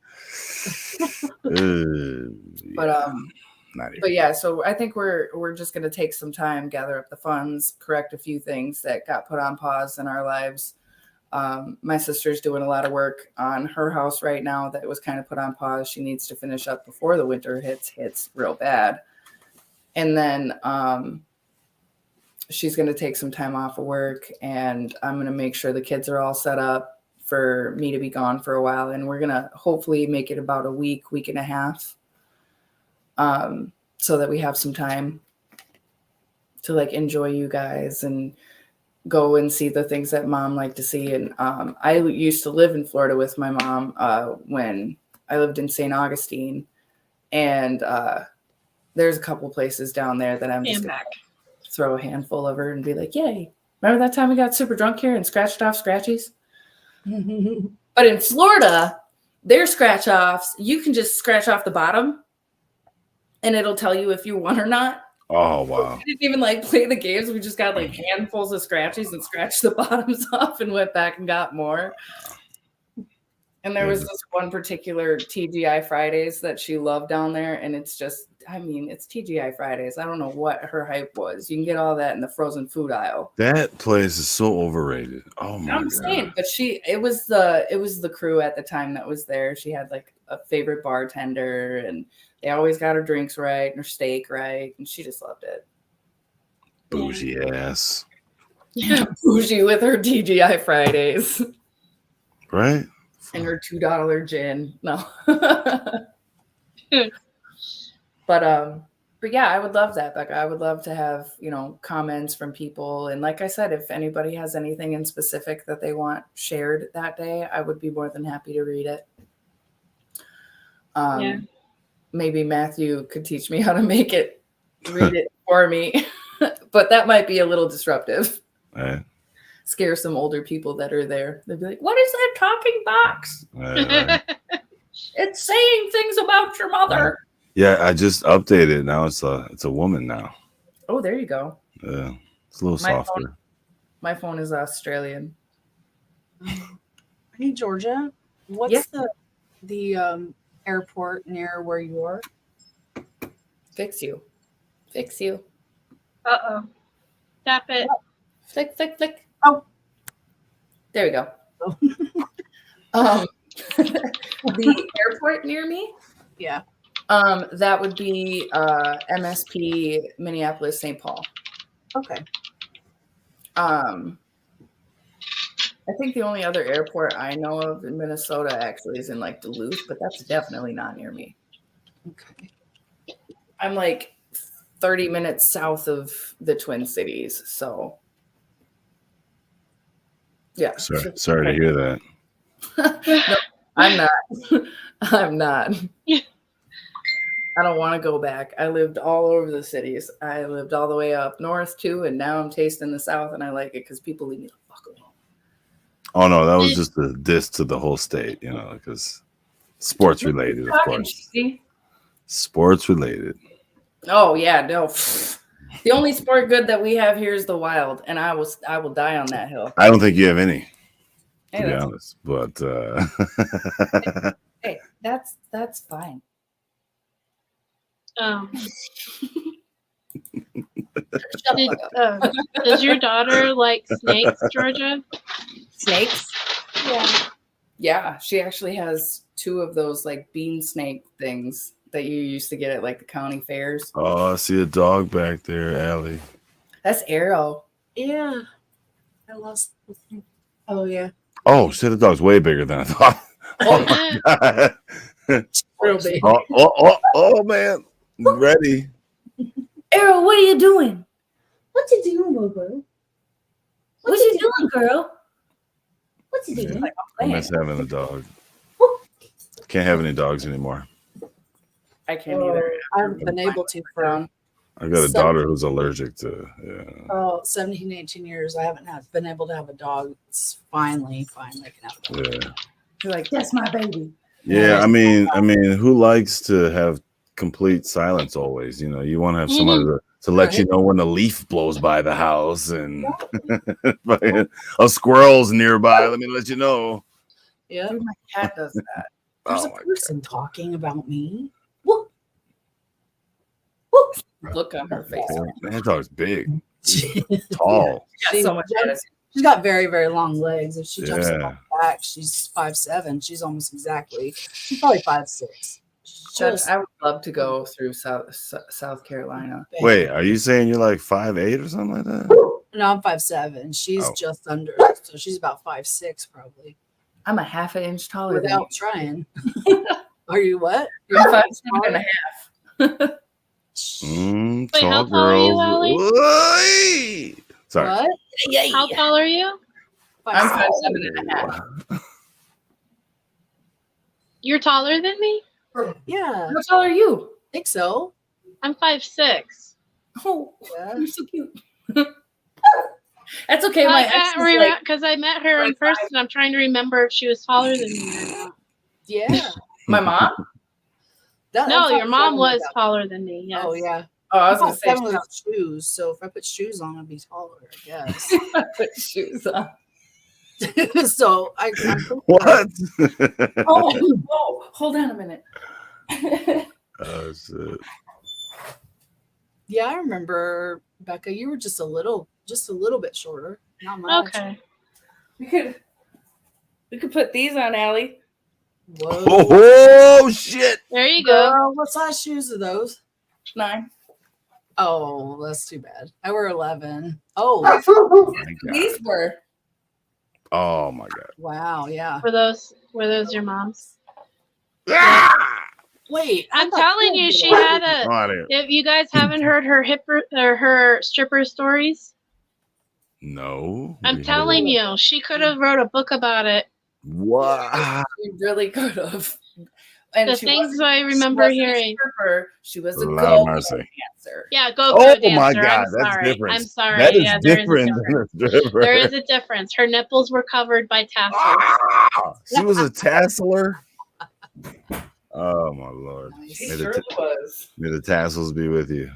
Speaker 1: But yeah, so I think we're just gonna take some time, gather up the funds, correct a few things that got put on pause in our lives. My sister's doing a lot of work on her house right now that was kind of put on pause. She needs to finish up before the winter hits real bad. And then she's going to take some time off of work, and I'm going to make sure the kids are all set up for me to be gone for a while. And we're going to hopefully make it about a week and a half, so that we have some time to like enjoy you guys and go and see the things that mom liked to see. And I used to live in Florida with my mom when I lived in St. Augustine, and there's a couple places down there that I'm just going to throw a handful of her and be like, yay. Remember that time we got super drunk here and scratched off scratchies? But in Florida, their scratch offs, you can just scratch off the bottom and it'll tell you if you won or not.
Speaker 4: Oh, wow.
Speaker 1: We didn't even like play the games. We just got like handfuls of scratchies and scratched the bottoms off and went back and got more. And there was this one particular TGI Fridays that she loved down there. And it's just, I mean, it's TGI Fridays. I don't know what her hype was. You can get all that in the frozen food aisle.
Speaker 4: That place is so overrated. Oh my
Speaker 1: I'm
Speaker 4: God.
Speaker 1: saying, but it was the crew at the time that was there. She had like a favorite bartender and they always got her drinks right and her steak right. And she just loved it.
Speaker 4: Bougie ass.
Speaker 1: Bougie with her TGI Fridays.
Speaker 4: Right?
Speaker 1: And her $2 gin. No. But yeah, I would love that, Becca. I would love to have, comments from people. And like I said, if anybody has anything in specific that they want shared that day, I would be more than happy to read it. Maybe Matthew could teach me how to read it for me. But that might be a little disruptive.
Speaker 4: Right.
Speaker 1: Scare some older people that are there. They'd be like, what is that talking box?
Speaker 4: Right.
Speaker 1: It's saying things about your mother.
Speaker 4: Yeah, I just updated. Now it's a woman now.
Speaker 1: Oh, there you go.
Speaker 4: Yeah, it's a little softer.
Speaker 1: My phone is Australian.
Speaker 3: Hey, Georgia, what's the airport near where you are?
Speaker 1: Fix you.
Speaker 2: Uh-oh. Tap it.
Speaker 1: Flick.
Speaker 3: Oh.
Speaker 1: There we go. The airport near me?
Speaker 3: Yeah.
Speaker 1: That would be MSP Minneapolis St. Paul.
Speaker 3: Okay.
Speaker 1: I think the only other airport I know of in Minnesota actually is in like Duluth, but that's definitely not near me.
Speaker 3: Okay.
Speaker 1: I'm like 30 minutes south of the Twin Cities, so yeah.
Speaker 4: Sorry to hear that.
Speaker 1: No, I'm not. I don't want to go back. I lived all over the cities. I lived all the way up north too, and now I'm tasting the south, and I like it because people leave me the fuck alone.
Speaker 4: Oh no, that was just a diss to the whole state, because sports related, of course. Sports related.
Speaker 1: Oh yeah, no. The only sport good that we have here is the Wild, and I will die on that hill.
Speaker 4: I don't think you have any,
Speaker 1: Hey,
Speaker 4: to be honest. But
Speaker 1: hey, that's fine.
Speaker 2: Does your daughter like snakes, Georgia?
Speaker 1: Snakes?
Speaker 2: Yeah.
Speaker 1: Yeah, she actually has 2 of those like bean snake things that you used to get at like the county fairs.
Speaker 4: I see a dog back there, Allie.
Speaker 1: That's Arrow.
Speaker 3: Yeah. I lost. Oh yeah.
Speaker 4: Oh, shit, the dog's way bigger than I thought. Oh my God.
Speaker 1: Real big.
Speaker 4: Oh man. Ready.
Speaker 1: Arrow, what are you doing?
Speaker 3: What you doing, girl?
Speaker 1: What you doing, girl?
Speaker 3: What you doing?
Speaker 4: I miss having a dog. Can't have any dogs anymore.
Speaker 1: I can't either.
Speaker 3: I haven't been able to for
Speaker 4: I got a daughter who's allergic to
Speaker 3: 17, 18 years. I haven't been able to have a dog. It's finally I can have a dog.
Speaker 4: Yeah.
Speaker 1: You're like, that's my baby.
Speaker 4: Yeah, I mean, who likes to have complete silence always? You want to have somebody to let you know when a leaf blows by the house and a squirrel's nearby. Let me let you know.
Speaker 3: Yeah.
Speaker 1: Dude, my cat does that.
Speaker 3: There's a person talking about me.
Speaker 1: Look on her face.
Speaker 4: Oh, man, that dog's big. Tall.
Speaker 1: She's got so much attitude.
Speaker 3: She's got very, very long legs. If she jumps
Speaker 4: Yeah.
Speaker 3: on my back, she's 5'7". She's almost exactly. She's probably 5'6".
Speaker 1: I would love to go through South Carolina.
Speaker 4: Wait, are you saying you're like 5'8" or something like that?
Speaker 3: No, I'm 5'7". She's just under, so she's about 5'6" probably.
Speaker 1: I'm a half an inch taller
Speaker 3: Without trying. Are you what?
Speaker 1: than you. I'm 5'7" and a half.
Speaker 2: Wait,
Speaker 4: Tall
Speaker 2: how tall are you,
Speaker 4: girls.
Speaker 2: Allie?
Speaker 4: Oy! Sorry.
Speaker 3: What?
Speaker 2: How tall are you?
Speaker 1: I'm
Speaker 3: 5'7".
Speaker 1: 5'7" and a half.
Speaker 2: You're taller than me?
Speaker 3: Yeah,
Speaker 1: How tall are you?
Speaker 3: I think so.
Speaker 2: I'm 5'6".
Speaker 1: Oh,
Speaker 3: Yeah.
Speaker 1: you're so cute. That's okay.
Speaker 2: I
Speaker 1: My ex
Speaker 2: can't
Speaker 1: is
Speaker 2: remember
Speaker 1: like,
Speaker 2: because I met her in
Speaker 1: 5'5".
Speaker 2: person. I'm trying to remember if she was taller than me or not.
Speaker 3: Yeah.
Speaker 1: My mom?
Speaker 2: No,
Speaker 3: I'm
Speaker 2: your mom
Speaker 3: 5'7"
Speaker 2: was
Speaker 3: without-
Speaker 2: taller than me. Yes.
Speaker 3: Oh yeah.
Speaker 1: Oh, I
Speaker 3: I'm
Speaker 1: was gonna say
Speaker 3: 5'7" with shoes, so if I put shoes on, I'd be taller, I guess.
Speaker 1: put shoes on.
Speaker 3: So I'm pretty
Speaker 4: What?
Speaker 1: Oh, whoa, hold on a minute.
Speaker 4: Oh shit.
Speaker 3: Yeah, I remember, Becca, you were just a little bit shorter. Not much.
Speaker 2: Okay.
Speaker 1: we could put these on, Allie.
Speaker 3: Whoa.
Speaker 4: Oh shit.
Speaker 2: There you go.
Speaker 3: Girl, what size shoes are those?
Speaker 1: 9.
Speaker 3: Oh, that's too bad. I wear 11. Oh,
Speaker 4: My
Speaker 1: These
Speaker 4: God.
Speaker 1: were.
Speaker 4: Oh my God.
Speaker 3: wow. Yeah.
Speaker 2: Were those your mom's?
Speaker 4: Ah!
Speaker 3: Wait,
Speaker 2: I'm
Speaker 3: thought
Speaker 2: telling
Speaker 3: Phil
Speaker 2: you,
Speaker 3: did
Speaker 2: she
Speaker 3: it.
Speaker 2: had a.
Speaker 4: Come on here.
Speaker 2: If you guys haven't heard her her stripper stories,
Speaker 4: No.
Speaker 2: I'm
Speaker 4: we
Speaker 2: telling
Speaker 4: haven't.
Speaker 2: you, she could have wrote a book about it.
Speaker 4: Wow.
Speaker 1: You really could have. And
Speaker 2: The
Speaker 1: she
Speaker 2: things
Speaker 1: wasn't,
Speaker 2: I
Speaker 1: she
Speaker 2: remember
Speaker 1: wasn't a
Speaker 2: hearing.
Speaker 1: stripper. She was a
Speaker 4: Lord have
Speaker 1: go
Speaker 4: mercy.
Speaker 1: dancer.
Speaker 2: Yeah, go
Speaker 4: Oh
Speaker 2: dancer.
Speaker 4: my
Speaker 2: I'm
Speaker 4: God, that's
Speaker 2: sorry.
Speaker 4: different.
Speaker 2: I'm sorry.
Speaker 4: That is
Speaker 2: Yeah, there is a
Speaker 4: different
Speaker 2: difference.
Speaker 4: than a stripper.
Speaker 2: There is a difference. Her nipples were covered by tassels.
Speaker 4: Ah! She was a tasseler. Oh my Lord.
Speaker 1: She
Speaker 4: May
Speaker 1: sure
Speaker 4: the,
Speaker 1: was.
Speaker 4: may the tassels be with you.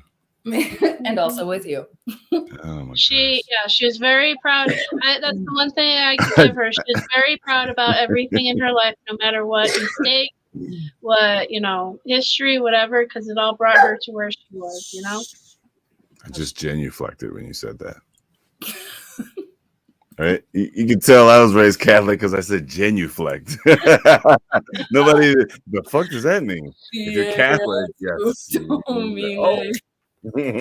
Speaker 1: And also with you.
Speaker 4: Oh my
Speaker 2: She was very proud. That's the one thing I could
Speaker 4: gosh.
Speaker 2: give her. She was very proud about everything in her life, no matter what mistake, what history, whatever, because it all brought her to where she was.
Speaker 4: I just genuflected when you said that. Right? You can tell I was raised Catholic because I said genuflect. Nobody, the fuck does that mean? If you're Catholic, yes.
Speaker 1: Don't mean
Speaker 4: Oh.
Speaker 1: it.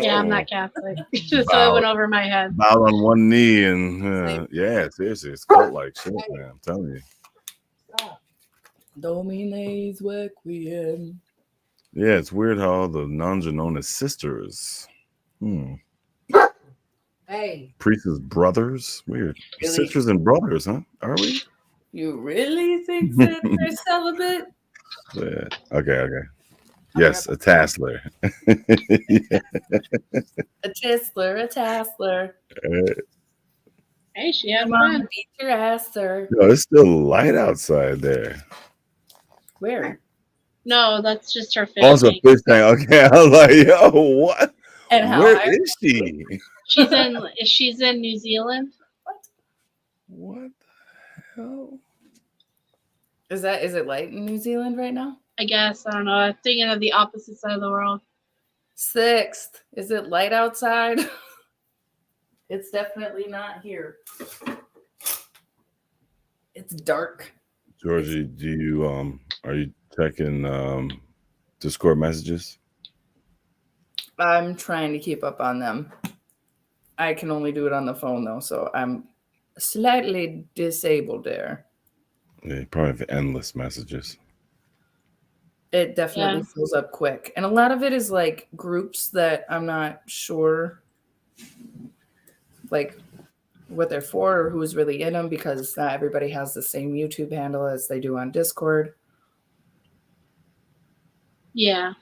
Speaker 2: Yeah, I'm not Catholic, so it
Speaker 4: Bow.
Speaker 2: went over my head.
Speaker 4: Bow on one knee and yeah, seriously, it's cult like shit, man. I'm telling you.
Speaker 1: Domines Requiem.
Speaker 4: Yeah, it's weird how the nuns are known as sisters.
Speaker 3: Hey.
Speaker 4: Priests' brothers? Weird.
Speaker 1: Really?
Speaker 4: Sisters and brothers, huh? Are we?
Speaker 1: You really think that they're celibate?
Speaker 4: Yeah. Okay. Yes, a tassler. Yeah.
Speaker 1: A tassler.
Speaker 2: Hey, she had
Speaker 1: Come on,
Speaker 2: fun.
Speaker 1: beat your ass, sir.
Speaker 4: No, it's still light outside there.
Speaker 1: Where?
Speaker 2: No, that's just her fish
Speaker 4: Also,
Speaker 2: tank.
Speaker 4: fish tank. Okay, I was like, yo, what?
Speaker 1: And how
Speaker 4: Where
Speaker 1: high-
Speaker 4: is she?
Speaker 2: She's in New Zealand.
Speaker 4: What the hell?
Speaker 1: Is it light in New Zealand right now?
Speaker 2: I guess I don't know. I'm thinking of the opposite side of the world.
Speaker 1: 6th. Is it light outside? It's definitely not here. It's dark.
Speaker 4: Georgie, do you are you checking Discord messages?
Speaker 1: I'm trying to keep up on them. I can only do it on the phone though, so I'm slightly disabled there.
Speaker 4: Yeah, you probably have endless messages.
Speaker 1: It definitely fills up quick. And a lot of it is like groups that I'm not sure like what they're for or who's really in them, because not everybody has the same YouTube handle as they do on Discord.
Speaker 2: Yeah.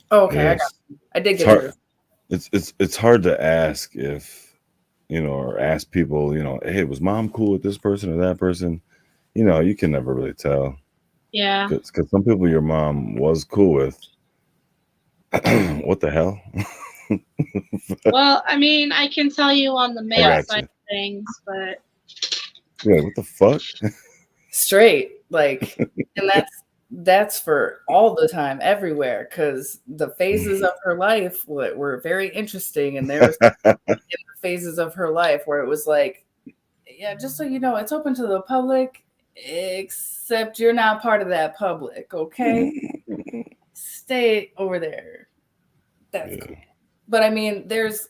Speaker 1: Oh, okay.
Speaker 4: Yes.
Speaker 1: I did
Speaker 4: It's
Speaker 1: get
Speaker 4: hard.
Speaker 1: yours.
Speaker 4: It's hard to ask if or ask people, hey, was mom cool with this person or that person? You can never really tell.
Speaker 2: Yeah.
Speaker 4: Because some people your mom was cool with. What the hell?
Speaker 2: Well, I mean, I can tell you on the male
Speaker 4: got
Speaker 2: side
Speaker 4: you.
Speaker 2: of things, but
Speaker 4: Yeah, what the fuck?
Speaker 1: Straight, like, and that's for all the time, everywhere, because the phases of her life were very interesting, and there was in the phases of her life where it was like, yeah, just so you know, it's open to the public, except you're not part of that public, okay? Stay over there. That's cool. But I mean, there's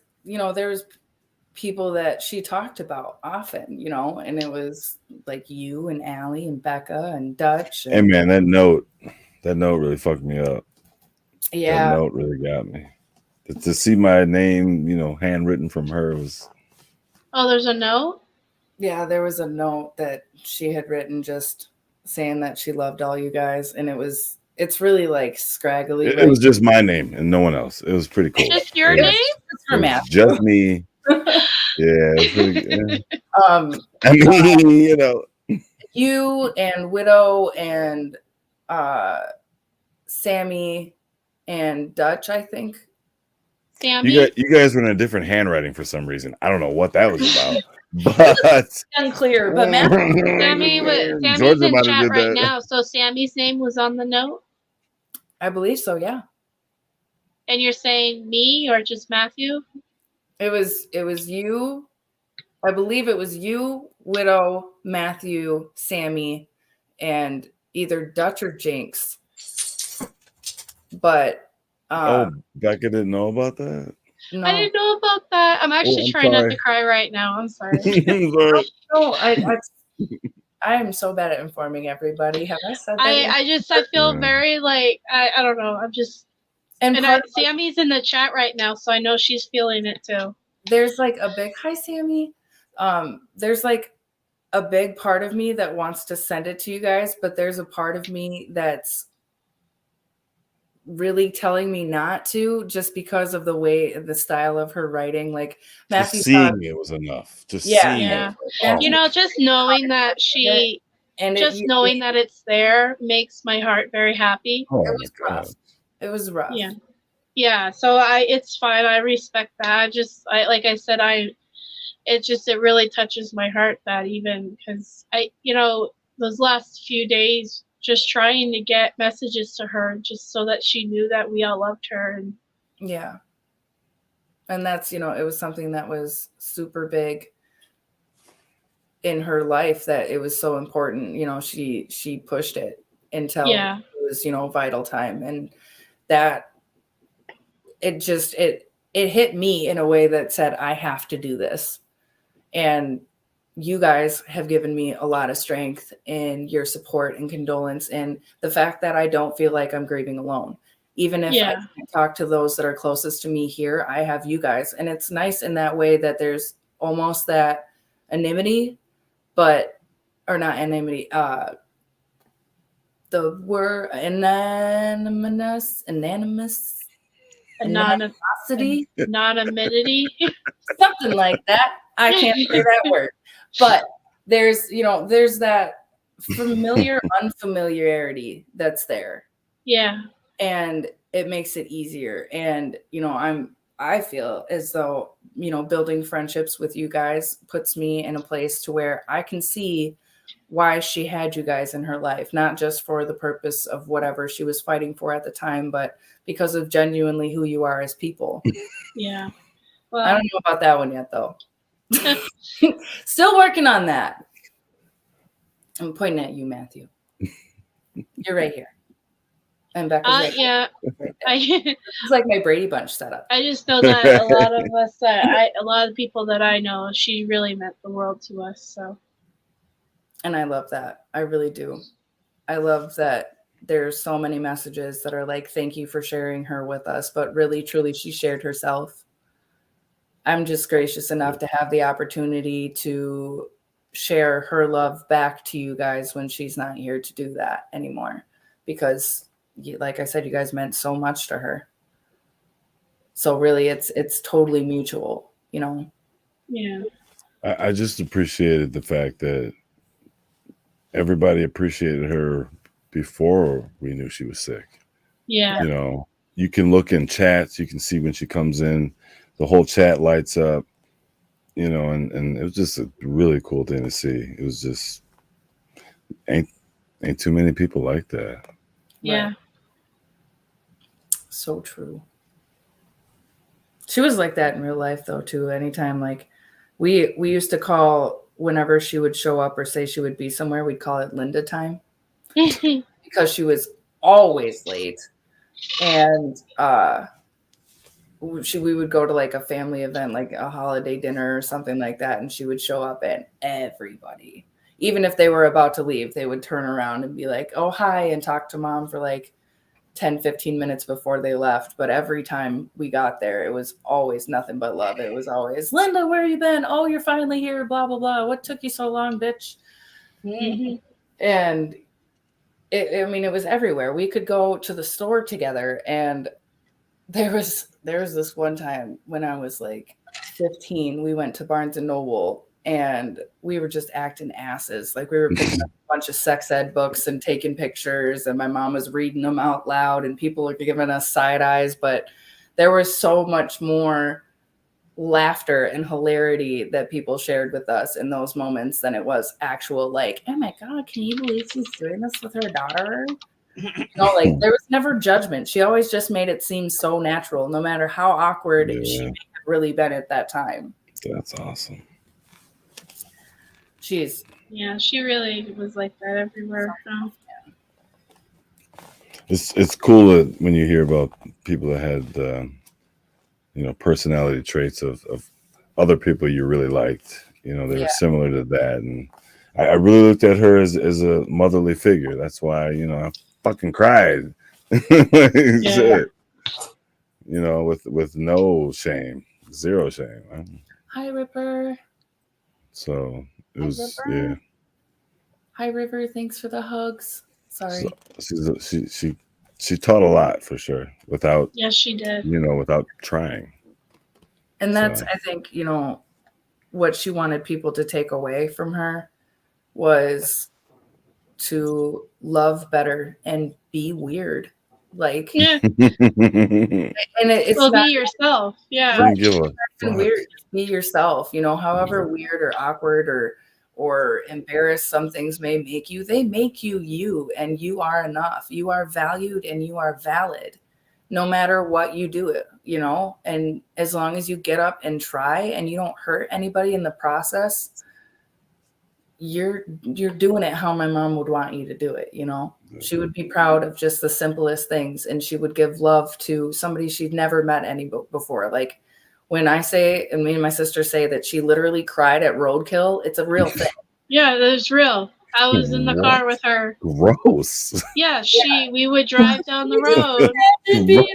Speaker 1: people that she talked about often, and it was like you and Allie and Becca and Dutch. And,
Speaker 4: Hey man, that note really fucked me up.
Speaker 1: Yeah.
Speaker 4: That note really got me. To see my name, handwritten from her was.
Speaker 2: Oh, there's a note?
Speaker 1: Yeah, there was a note that she had written just saying that she loved all you guys, and it's really like scraggly.
Speaker 4: It was just my name and no one else. It was pretty cool.
Speaker 2: Just your
Speaker 4: It
Speaker 2: name?
Speaker 4: was-
Speaker 1: It's for
Speaker 4: it was
Speaker 1: Matt.
Speaker 4: just me. Yeah, it's pretty good.
Speaker 1: Um,
Speaker 4: I mean, you know,
Speaker 1: you and Widow and Sammy and Dutch, I think.
Speaker 2: Sammy?
Speaker 4: you guys were in a different handwriting for some reason. I don't know what that was about, but
Speaker 3: Unclear, but Matt.
Speaker 2: Sammy's
Speaker 4: Georgia
Speaker 2: in
Speaker 4: might have
Speaker 2: chat
Speaker 4: did
Speaker 2: right
Speaker 4: that.
Speaker 2: now, so Sammy's name was on the note.
Speaker 1: I believe so, yeah.
Speaker 2: And you're saying me or just Matthew?
Speaker 1: It was you. I believe it was you, Widow, Matthew, Sammy, and either Dutch or Jinx. But
Speaker 4: Oh, Becca didn't know about that.
Speaker 1: no,
Speaker 2: I didn't know about that. I'm actually
Speaker 4: I'm
Speaker 2: trying not
Speaker 4: sorry.
Speaker 2: to cry right now. I'm sorry.
Speaker 4: Sorry.
Speaker 1: no, I am so bad at informing everybody. Have I said that?
Speaker 2: I feel
Speaker 4: Yeah.
Speaker 2: very like I don't know. I'm just
Speaker 1: and
Speaker 2: Sammy's in the chat right now, so I know she's feeling it too.
Speaker 1: there's like a big hi, Sammy. There's like a big part of me that wants to send it to you guys, but there's a part of me that's really telling me not to, just because of the style of her writing. Like
Speaker 4: Just
Speaker 1: Matthew,
Speaker 4: seeing it was enough. Just
Speaker 1: Yeah.
Speaker 4: seeing
Speaker 2: Yeah.
Speaker 4: it. Oh,
Speaker 2: You know, just knowing that
Speaker 1: and
Speaker 2: knowing that it's there makes my heart very happy.
Speaker 4: oh
Speaker 1: it
Speaker 4: my
Speaker 1: was rough.
Speaker 4: God.
Speaker 1: It was rough.
Speaker 2: Yeah. Yeah, so it's fine. I respect that. Like I said, it really touches my heart that even because those last few days just trying to get messages to her just so that she knew that we all loved her. And
Speaker 1: Yeah. And that's, it was something that was super big in her life, that it was so important. She pushed it until
Speaker 2: Yeah.
Speaker 1: it was, vital time. And that it hit me in a way that said, I have to do this. And you guys have given me a lot of strength in your support and condolence, and the fact that I don't feel like I'm grieving alone. Even if I can't talk to those that are closest to me here, I have you guys. And it's nice in that way that there's almost that anonymity, or not anonymity, the word anonymity, something like that. I can't say that word, but there's that familiar unfamiliarity that's there.
Speaker 2: Yeah.
Speaker 1: And it makes it easier. And, I feel as though, building friendships with you guys puts me in a place to where I can see why she had you guys in her life, not just for the purpose of whatever she was fighting for at the time, but because of genuinely who you are as people.
Speaker 2: Yeah. Well,
Speaker 1: I don't know about that one yet, though. Still working on that. I'm pointing at you, Matthew. You're right here. And Becca's right
Speaker 2: yeah.
Speaker 1: there. It's like my Brady Bunch setup.
Speaker 2: I just know that a lot of us, a lot of people that I know, she really meant the world to us. So.
Speaker 1: And I love that. I really do. I love that there's so many messages that are like, thank you for sharing her with us. But really, truly, she shared herself. I'm just gracious enough to have the opportunity to share her love back to you guys when she's not here to do that anymore. Because, like I said, you guys meant so much to her. So really, it's totally mutual,
Speaker 2: Yeah.
Speaker 4: I just appreciated the fact that everybody appreciated her before we knew she was sick.
Speaker 2: Yeah.
Speaker 4: You can look in chats, you can see when she comes in, the whole chat lights up, and it was just a really cool thing to see. It was just ain't too many people like that.
Speaker 2: Yeah.
Speaker 1: Right. So true. She was like that in real life though too. Anytime, like we used to call whenever she would show up or say she would be somewhere, we'd call it Linda time. Because she was always late. And we would go to like a family event, like a holiday dinner or something like that, and she would show up, and everybody, even if they were about to leave, they would turn around and be like, oh, hi, and talk to mom for like 10-15 minutes before they left. But every time we got there, it was always nothing but love. It was always, Linda, where you been? Oh, you're finally here, blah blah blah. What took you so long, bitch?
Speaker 2: Mm-hmm.
Speaker 1: And I mean, it was everywhere. We could go to the store together, and there was this one time when I was like 15. We went to Barnes and Noble, and we were just acting asses. Like we were picking up a bunch of sex ed books and taking pictures, and my mom was reading them out loud, and people were giving us side eyes. But there was so much more laughter and hilarity that people shared with us in those moments than it was actual like, oh my God, can you believe she's doing this with her daughter? No, like there was never judgment. She always just made it seem so natural, no matter how awkward she may have really been at that time.
Speaker 4: That's awesome.
Speaker 1: She's
Speaker 2: she really was like that everywhere.
Speaker 4: It's cool that when you hear about people that had personality traits of other people you really liked. They were similar to that, and I really looked at her as a motherly figure. That's why I fucking cried. Said, with no shame, zero shame.
Speaker 1: Hi, Ripper.
Speaker 4: So it was
Speaker 1: Hi, River. Thanks for the hugs. Sorry.
Speaker 4: So she taught a lot for sure. Without
Speaker 2: she did.
Speaker 4: Without trying.
Speaker 1: And that's, I think, what she wanted people to take away from her was to love better and be weird. Like, and it's
Speaker 2: well,
Speaker 1: not,
Speaker 2: be yourself. Yeah.
Speaker 4: Don't give a fuck.
Speaker 1: weird. Be yourself. However weird or awkward or embarrassed some things may make you, they make you, and you are enough. You are valued and you are valid, no matter what you do it. And as long as you get up and try and you don't hurt anybody in the process, you're doing it how my mom would want you to do it. She would be proud of just the simplest things, and she would give love to somebody she'd never met before. Like when I say, and me and my sister say that she literally cried at Roadkill, it's a real thing.
Speaker 2: Yeah, that was real. I was in the car with her.
Speaker 4: Gross.
Speaker 2: Yeah, we would drive down the road.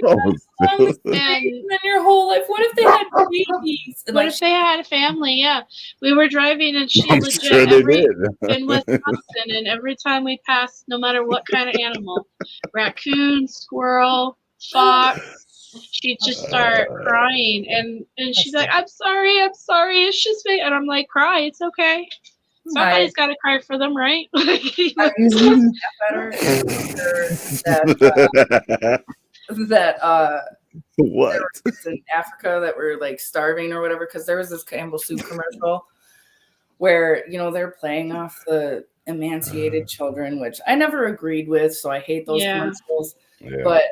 Speaker 4: Gross.
Speaker 1: And your whole life, what if they had babies?
Speaker 2: What if they had a family? Yeah, we were driving, and she
Speaker 4: I'm
Speaker 2: legit
Speaker 4: sure they did.
Speaker 2: in Wisconsin, and every time we passed, no matter what kind of animal, raccoon, squirrel, fox, she'd just start crying, and she's like, I'm sorry, it's just me. And I'm like, cry, it's okay. Somebody's got to cry for them, right?
Speaker 1: That
Speaker 4: what?
Speaker 1: there were kids in Africa that were like starving or whatever, because there was this Campbell soup commercial where they're playing off the emancipated children, which I never agreed with, so I hate those commercials. But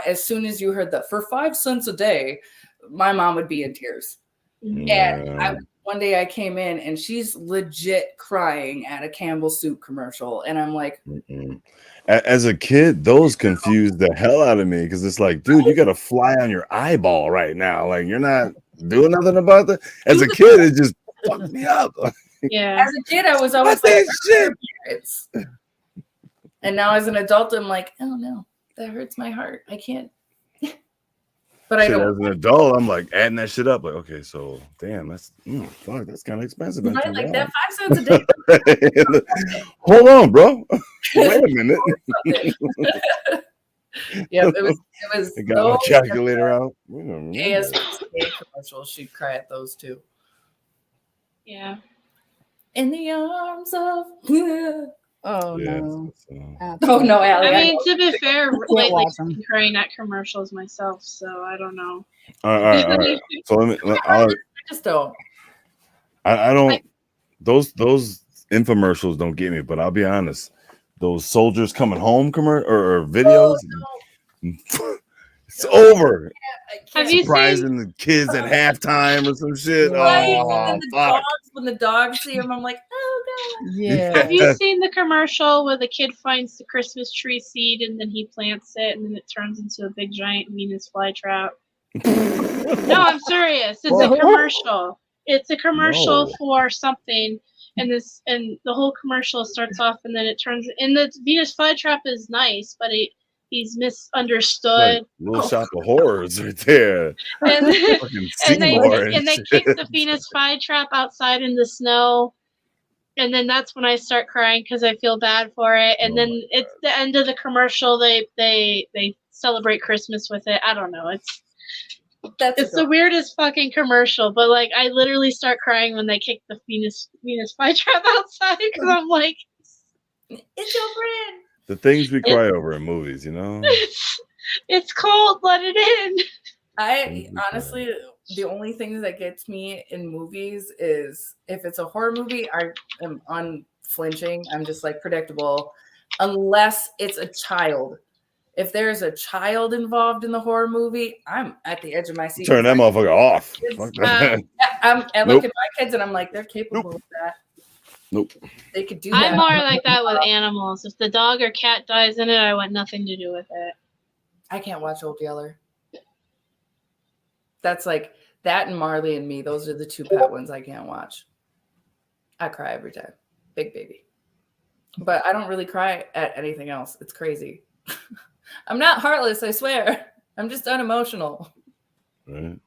Speaker 1: as soon as you heard that for 5 cents a day, my mom would be in tears. And one day I came in and she's legit crying at a Campbell soup commercial, and I'm like,
Speaker 4: as a kid, those confused the hell out of me, because it's like, dude, you got a fly on your eyeball right now. Like, you're not doing nothing about that. As a kid, it just fucked me up.
Speaker 2: Yeah.
Speaker 1: As a kid, I was always like, shit. And now as an adult, I'm like, oh no, that hurts my heart. I can't. But I don't.
Speaker 4: As an adult, I'm like adding that shit up. Like, okay, so damn, that's fuck, that's kind of expensive.
Speaker 1: Right, like that 5 cents a day.
Speaker 4: Hold on, bro. Wait a minute.
Speaker 1: Yeah, it was.
Speaker 4: I got my calculator out.
Speaker 1: ASPCA commercials. She'd cry at those too.
Speaker 2: Yeah.
Speaker 1: In the arms of. Oh no!
Speaker 3: Oh
Speaker 1: no, Allie.
Speaker 2: I mean, to be fair, lately I've been crying at commercials myself, so I don't know.
Speaker 4: All right. So I
Speaker 1: just don't.
Speaker 4: I don't. Those infomercials don't get me, but I'll be honest. Those soldiers coming home or videos. It's over.
Speaker 2: Have you
Speaker 4: surprising the kids at halftime or some shit?
Speaker 1: Right?
Speaker 4: Oh, fuck.
Speaker 1: When the dogs see him, I'm like, oh god.
Speaker 3: Yeah.
Speaker 2: Have you seen the commercial where the kid finds the Christmas tree seed and then he plants it and then it turns into a big giant Venus flytrap? No, I'm serious. It's a commercial. It's a commercial for something, and the whole commercial starts off and then it turns. And the Venus flytrap is nice, but he's misunderstood.
Speaker 4: Like Little Shop of Horrors right there.
Speaker 2: And they kick the
Speaker 4: shit.
Speaker 2: Venus flytrap outside in the snow, and then that's when I start crying because I feel bad for it. And then it's the end of the commercial. They celebrate Christmas with it. I don't know. It's the weirdest fucking commercial, but like I literally start crying when they kick the Venus flytrap outside because I'm like,
Speaker 1: it's your friend.
Speaker 4: The things we cry over in movies, you know.
Speaker 2: It's cold. Let it in.
Speaker 1: I honestly, the only thing that gets me in movies is if it's a horror movie, I am unflinching. I'm just like predictable, unless it's a child. If there's a child involved in the horror movie, I'm at the edge of my seat.
Speaker 4: Turn that motherfucker off.
Speaker 1: I look at my kids and I'm like, they're capable of that.
Speaker 4: Nope.
Speaker 1: They could do that.
Speaker 2: I'm more like that with animals. If the dog or cat dies in it, I want nothing to do with it.
Speaker 1: I can't watch Old Yeller. That's like that and Marley and Me. Those are the two pet ones I can't watch. I cry every time. Big baby. But I don't really cry at anything else. It's crazy. I'm not heartless, I swear. I'm just unemotional.
Speaker 4: Right.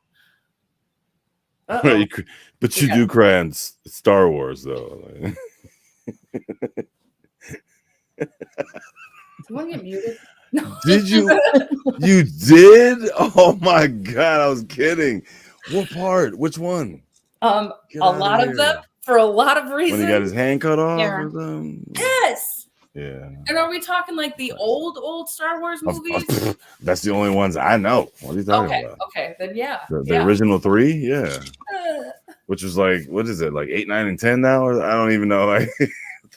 Speaker 4: But you do cry on Star Wars, though.
Speaker 1: Someone get muted?
Speaker 4: Did you? You did? Oh my god! I was kidding. What part? Which one?
Speaker 1: A lot of them for a lot of reasons.
Speaker 4: When he got his hand cut off.
Speaker 2: Yeah.
Speaker 4: Or something?
Speaker 1: Yes.
Speaker 4: Yeah.
Speaker 1: And are we talking like the old Star Wars movies?
Speaker 4: That's the only ones I know. What are you talking about?
Speaker 1: Okay, then yeah.
Speaker 4: The original 3, yeah. Which was like, what is it, like 8, 9, and 10 now? Or I don't even know. Like,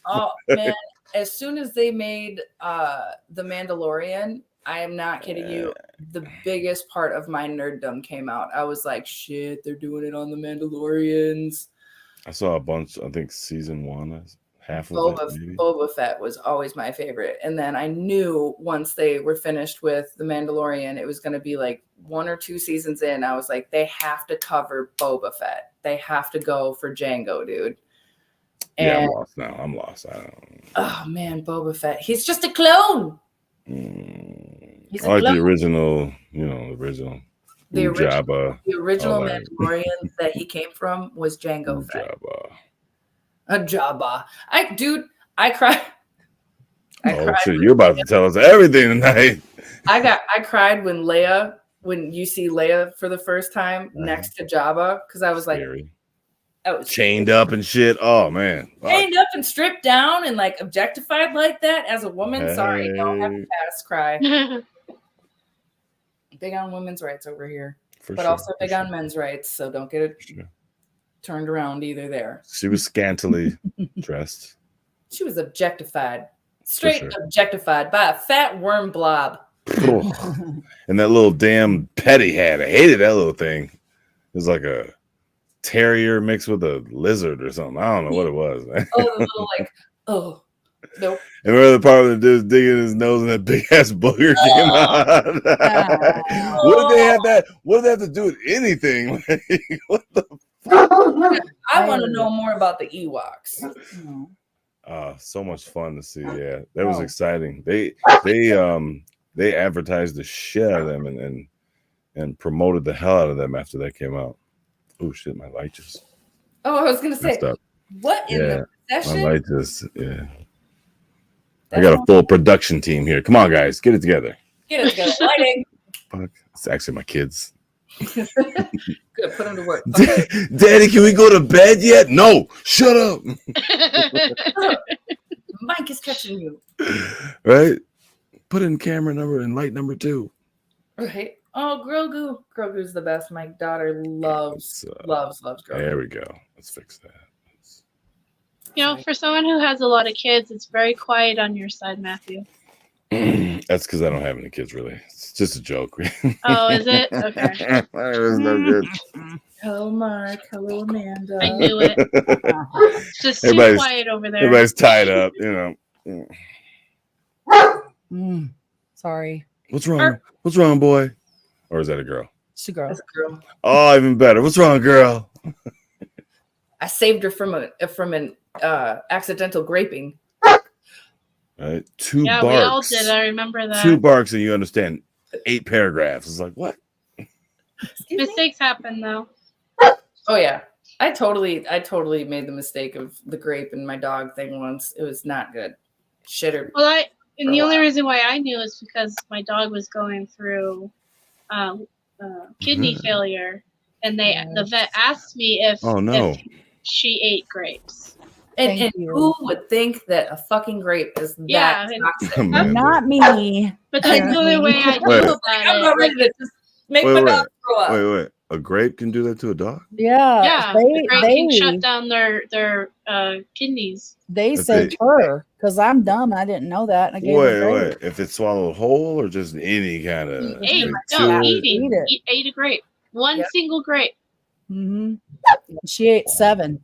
Speaker 1: oh man! As soon as they made The Mandalorian, I am not kidding you. The biggest part of my nerddom came out. I was like, shit, they're doing it on The Mandalorians.
Speaker 4: I saw a bunch. I think season 1. Half of it, maybe.
Speaker 1: Boba Fett was always my favorite. And then I knew once they were finished with The Mandalorian, it was going to be like 1 or 2 seasons in. I was like, they have to cover Boba Fett. They have to go for Django, dude. And,
Speaker 4: yeah, I'm lost now. I'm lost. I don't.
Speaker 1: Oh, man, Boba Fett. He's just a clone.
Speaker 4: I like the original, the original
Speaker 1: Jabba. The original Mandalorian that he came from was Django Fett. A Jabba. I cried.
Speaker 4: Shit, you're about to tell us everything tonight.
Speaker 1: I cried when you see Leia for the first time next to Jabba, because I was like, I was
Speaker 4: chained up and shit. Oh man.
Speaker 1: Chained up and stripped down and like objectified like that as a woman. Hey. Sorry, don't have to pass cry. Big on women's rights over here. Also big on men's rights, so don't get it turned around either there.
Speaker 4: She was scantily dressed.
Speaker 1: She was objectified. Straight objectified by a fat worm blob.
Speaker 4: And that little damn pet he had. I hated that little thing. It was like a terrier mixed with a lizard or something. I don't know what it was.
Speaker 1: Nope.
Speaker 4: And remember the part where the dude was digging his nose and that big ass booger came out? What did they have that? What did they have to do with anything? What the
Speaker 1: I want to know more about the Ewoks.
Speaker 4: So much fun to see. Yeah, that was exciting. They advertised the shit out of them and promoted the hell out of them after that came out. Oh shit, my light just.
Speaker 1: Oh, I was gonna say, what in the session?
Speaker 4: My light just I got a full production team here. Come on, guys, get it together.
Speaker 1: Lighting.
Speaker 4: Fuck, it's actually my kids.
Speaker 1: Good, put them to work.
Speaker 4: Daddy, can we go to bed yet? No, shut up.
Speaker 1: Mike is catching you.
Speaker 4: Right? Put in camera number and light number 2.
Speaker 1: Right. Oh, Grogu. Grogu's the best. My daughter loves Grogu.
Speaker 4: There we go. Let's fix that.
Speaker 2: For someone who has a lot of kids, it's very quiet on your side, Matthew.
Speaker 4: That's because I don't have any kids, really. It's just a joke.
Speaker 2: Oh, is it? Okay.
Speaker 4: It was no good.
Speaker 1: Hello, Mark. Hello, Amanda.
Speaker 2: I knew it. It's just too quiet over there.
Speaker 4: Everybody's tied up,
Speaker 3: Sorry.
Speaker 4: What's wrong? What's wrong, boy? Or is that a girl?
Speaker 3: It's a girl.
Speaker 1: It's a girl.
Speaker 4: Oh, even better. What's wrong, girl?
Speaker 1: I saved her from an accidental graping.
Speaker 4: Right? 2
Speaker 2: barks.
Speaker 4: We
Speaker 2: all did. I remember that.
Speaker 4: 2 barks and you understand 8 paragraphs. It's like, what?
Speaker 2: Mistakes happen, though.
Speaker 1: Oh, yeah. I totally made the mistake of the grape and my dog thing once. It was not good. Shitter.
Speaker 2: Well,
Speaker 1: For
Speaker 2: and the
Speaker 1: a
Speaker 2: only
Speaker 1: while.
Speaker 2: reason why I knew is because my dog was going through kidney failure, and the vet asked me
Speaker 4: Oh, no.
Speaker 2: if she ate grapes.
Speaker 1: And
Speaker 3: Thank you.
Speaker 1: who would think that a fucking grape is
Speaker 2: Yeah,
Speaker 1: that
Speaker 2: and-
Speaker 1: toxic?
Speaker 4: Amanda.
Speaker 3: Not me.
Speaker 2: But that's the only way I
Speaker 4: Wait.
Speaker 2: knew about
Speaker 1: I'm not
Speaker 2: it.
Speaker 1: ready to just make my dog throw up.
Speaker 4: Wait. A grape can do that to a dog?
Speaker 3: Yeah.
Speaker 2: Yeah, the grape can shut down their kidneys.
Speaker 3: They
Speaker 4: If
Speaker 3: saved her because I'm dumb. I didn't know that. I gave her
Speaker 4: Wait. If it's swallowed whole or just any kind of
Speaker 2: Ate,
Speaker 3: Eat it.
Speaker 2: ate a grape. One single grape.
Speaker 3: Mm-hmm. She ate 7.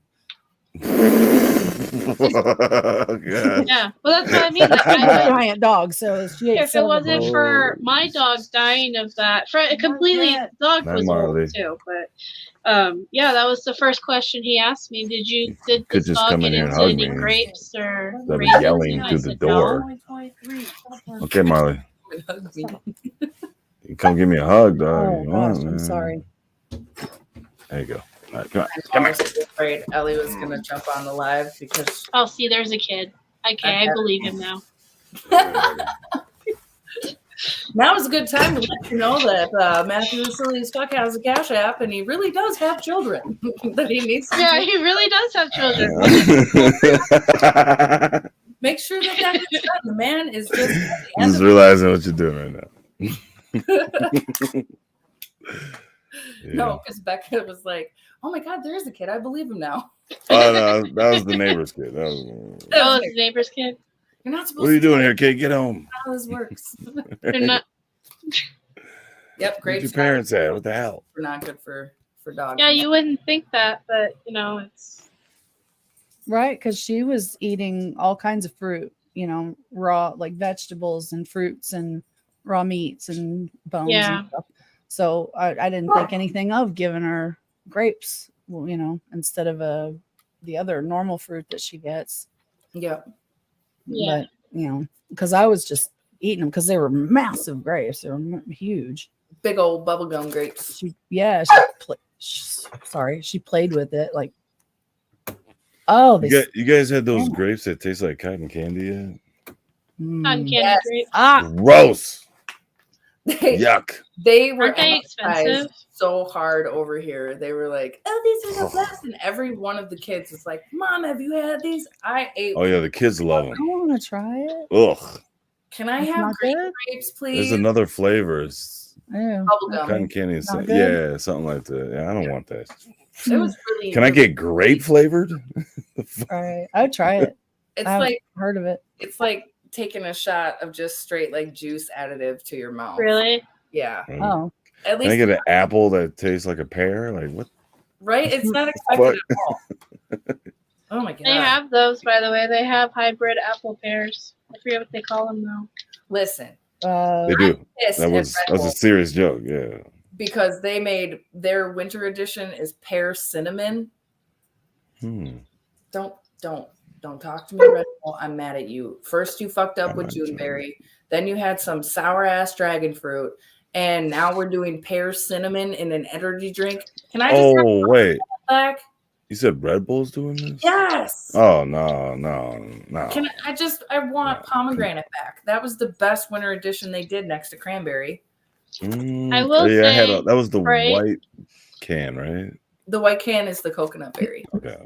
Speaker 4: God.
Speaker 2: Yeah, well, that's what I mean.
Speaker 3: I'm a giant dog, so she ate
Speaker 2: If it
Speaker 3: 7.
Speaker 2: wasn't for
Speaker 4: Oh,
Speaker 2: my dog dying of that, completely, the dog
Speaker 4: Hi,
Speaker 2: was
Speaker 4: Marley.
Speaker 2: old too. But yeah, that was the first question he asked me. Did
Speaker 4: Could
Speaker 2: this
Speaker 4: just
Speaker 2: dog
Speaker 4: come
Speaker 2: get
Speaker 4: in here and
Speaker 2: into
Speaker 4: hug
Speaker 2: any
Speaker 4: me.
Speaker 2: grapes or
Speaker 4: They'll be
Speaker 2: raisins?
Speaker 4: yelling
Speaker 2: And I
Speaker 4: through the
Speaker 2: said,
Speaker 4: door.
Speaker 2: No.
Speaker 4: Okay, Marley.
Speaker 1: Hug me.
Speaker 4: You come give me a hug, dog.
Speaker 3: Oh
Speaker 4: You
Speaker 3: gosh,
Speaker 4: want,
Speaker 3: I'm
Speaker 4: man.
Speaker 3: sorry.
Speaker 4: There you go. All right, come on.
Speaker 1: I was so afraid Ellie was gonna jump on the live because
Speaker 2: Oh, see, there's a kid. Okay, I believe him now.
Speaker 1: now is a good time to let you know that Matthew Silly Stuck has a Cash App and he really does have children that he needs to
Speaker 2: Yeah, he really does have children.
Speaker 1: make sure that gets done. The man is just at the
Speaker 4: I'm
Speaker 1: end
Speaker 4: just
Speaker 1: of
Speaker 4: realizing what you're doing right now. Yeah.
Speaker 1: No, because Becca was like, "Oh my God, there's a kid. I believe him now."
Speaker 4: Oh, no, that was the neighbor's kid. That was,
Speaker 2: Oh, it's the neighbor's kid.
Speaker 1: You're not supposed
Speaker 4: what are you
Speaker 1: to
Speaker 4: doing here, kid? Get home.
Speaker 1: how this works.
Speaker 2: They're not.
Speaker 1: Yep,
Speaker 4: Where's
Speaker 1: grapes
Speaker 4: your parents at? What the hell?
Speaker 1: are not good for dogs.
Speaker 2: Yeah, you wouldn't think that, but it's.
Speaker 3: Right, because she was eating all kinds of fruit, raw, like vegetables and fruits and raw meats and bones
Speaker 2: Yeah.
Speaker 3: and stuff. So I didn't think anything of giving her grapes, instead of the other normal fruit that she gets.
Speaker 1: Yep.
Speaker 2: Yeah.
Speaker 3: But, because I was just eating them because they were massive grapes. They were huge.
Speaker 1: Big old bubblegum grapes.
Speaker 3: She played with it like, oh,
Speaker 4: You guys had those grapes that taste like cotton candy yet?
Speaker 2: Cotton candy
Speaker 1: Yes.
Speaker 2: grapes.
Speaker 4: Gross.
Speaker 1: They,
Speaker 4: Yuck.
Speaker 1: they were
Speaker 2: Aren't they
Speaker 1: advertised
Speaker 2: expensive?
Speaker 1: so hard over here. They were like, "Oh, these are the best," and every one of the kids was like, "Mom, have you had these?" I ate.
Speaker 4: Oh, yeah, the kids love
Speaker 3: I
Speaker 4: them.
Speaker 3: want to try it.
Speaker 4: Ugh.
Speaker 1: Can I
Speaker 3: It's
Speaker 1: have
Speaker 3: not
Speaker 1: green
Speaker 3: good?
Speaker 1: grapes,
Speaker 4: There's
Speaker 1: please?
Speaker 4: another flavor. It's
Speaker 3: Ew.
Speaker 1: Bubblegum.
Speaker 4: cotton candy. And
Speaker 3: Not
Speaker 4: yeah, something like that. Yeah, I don't want that.
Speaker 1: It was really.
Speaker 4: Can I get grape flavored?
Speaker 3: Right. I'd try it.
Speaker 1: It's
Speaker 3: I haven't
Speaker 1: like
Speaker 3: heard of it.
Speaker 1: it's like taking a shot of just straight like juice additive to your mouth.
Speaker 2: Really?
Speaker 1: Yeah.
Speaker 3: Oh,
Speaker 1: At
Speaker 4: Can I
Speaker 1: least
Speaker 4: get an apple that tastes like a pear? Like what?
Speaker 1: right. It's not expected at all. Oh my god.
Speaker 2: They have those, by the way. They have hybrid apple pears. I forget what they call them now.
Speaker 1: Listen.
Speaker 4: They do.
Speaker 1: Pissed
Speaker 4: That
Speaker 1: at
Speaker 4: was
Speaker 1: Red
Speaker 4: a
Speaker 1: Bull
Speaker 4: serious joke. Yeah.
Speaker 1: because they made their winter edition is pear cinnamon. Don't talk to me, Red Bull. I'm mad at you. First you fucked up with Juneberry, then you had some sour ass dragon fruit, and now we're doing pear cinnamon in an energy drink. Can I just
Speaker 4: Oh wait,
Speaker 1: back?
Speaker 4: you said Red Bull's doing this?
Speaker 1: Yes.
Speaker 4: Oh no.
Speaker 1: Can I want pomegranate back. That was the best winter edition they did next to cranberry.
Speaker 2: I will
Speaker 4: I had
Speaker 2: say,
Speaker 4: that was the
Speaker 2: right?
Speaker 4: white can, right?
Speaker 1: The white can is the coconut berry.
Speaker 4: Okay.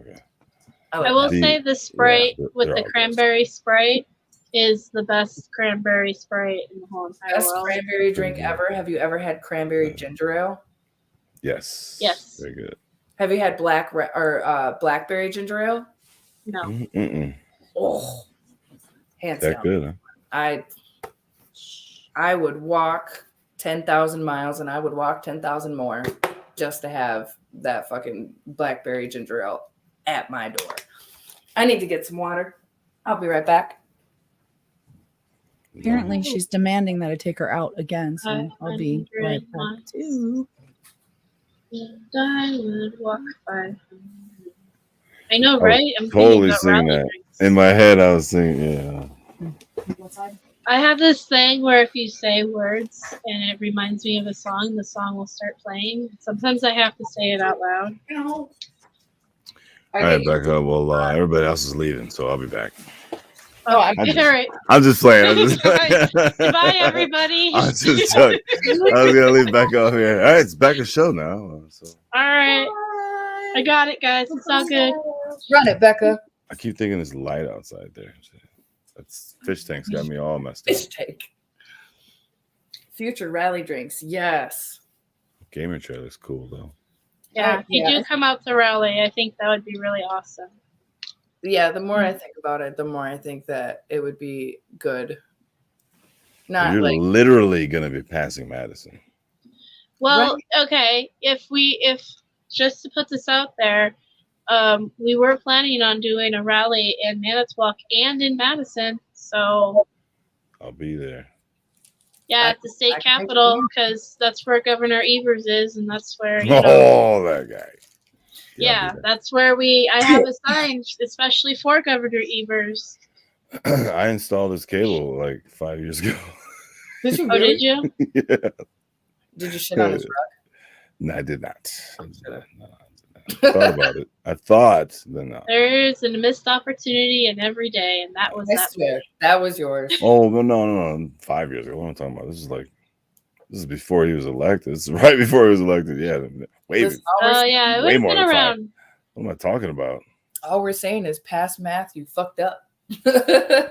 Speaker 2: I will
Speaker 4: The-
Speaker 2: say the Sprite
Speaker 4: yeah,
Speaker 2: with
Speaker 4: they're
Speaker 2: the
Speaker 4: all
Speaker 2: cranberry Sprite is the best cranberry Sprite in the whole entire
Speaker 1: Best
Speaker 2: world.
Speaker 1: cranberry drink ever. Have you ever had cranberry ginger ale?
Speaker 4: Yes.
Speaker 2: Yes.
Speaker 4: Very good.
Speaker 1: Have you had blackberry ginger ale?
Speaker 2: No.
Speaker 4: Mm-mm.
Speaker 1: Oh, hands
Speaker 4: That
Speaker 1: down.
Speaker 4: good, huh?
Speaker 1: I would walk 10,000 miles and I would walk 10,000 more just to have that fucking blackberry ginger ale at my door. I need to get some water. I'll be right back.
Speaker 3: apparently she's demanding that I take her out again, so I'll be right
Speaker 2: 500
Speaker 3: back too.
Speaker 2: And I would walk 500. I know,
Speaker 4: I was
Speaker 2: right? I'm
Speaker 4: totally
Speaker 2: thinking about
Speaker 4: singing
Speaker 2: rally
Speaker 4: that.
Speaker 2: drinks.
Speaker 4: In my head, I was thinking, yeah.
Speaker 2: I have this thing where if you say words and it reminds me of a song, the song will start playing. Sometimes I have to say it out loud.
Speaker 4: All right, Becca. Well, everybody else is leaving, so I'll be back.
Speaker 2: Oh,
Speaker 1: I'm
Speaker 2: all right.
Speaker 4: I'm just playing. I'm just
Speaker 2: Goodbye, everybody.
Speaker 4: I was just joking. I was gonna leave Becca over here. All right, it's Becca's show now. So
Speaker 2: All right. I got it, guys. It's all good.
Speaker 1: Run it, Becca.
Speaker 4: I keep thinking it's light outside there. That's fish tanks got me all messed up.
Speaker 1: Fish tank. Future rally drinks. Yes.
Speaker 4: Gamer trailer's cool though.
Speaker 2: Yeah, if you do come out to rally, I think that would be really awesome.
Speaker 1: Yeah, the more I think about it, the more I think that it would be good. Not
Speaker 4: You're
Speaker 1: like
Speaker 4: literally gonna be passing Madison.
Speaker 2: Well, okay, if just to put this out there, we were planning on doing a rally in Manitowoc and in Madison. So
Speaker 4: I'll be there.
Speaker 2: yeah, at the state capitol, because that's where Governor Evers is, and that's where
Speaker 4: that guy.
Speaker 2: Yeah, that's where I have a sign, especially for Governor Evers.
Speaker 4: I installed this cable like 5 years ago.
Speaker 1: Did you?
Speaker 2: Oh, did you?
Speaker 4: Yeah.
Speaker 1: Did you shit on his rug?
Speaker 4: No, I did not. I thought about it. I thought, then no.
Speaker 2: There's a missed opportunity in every day, and that was
Speaker 1: I
Speaker 2: that.
Speaker 1: swear, that was yours.
Speaker 4: Oh, but no. 5 years ago. What am I talking about? This is before he was elected. This is right before he was elected. Yeah,
Speaker 1: Listen,
Speaker 2: yeah, it
Speaker 4: way
Speaker 2: would have
Speaker 4: more
Speaker 2: been
Speaker 4: than 5.
Speaker 2: around.
Speaker 4: What am I talking about?
Speaker 1: all we're saying is past math, you fucked up.
Speaker 4: Yeah,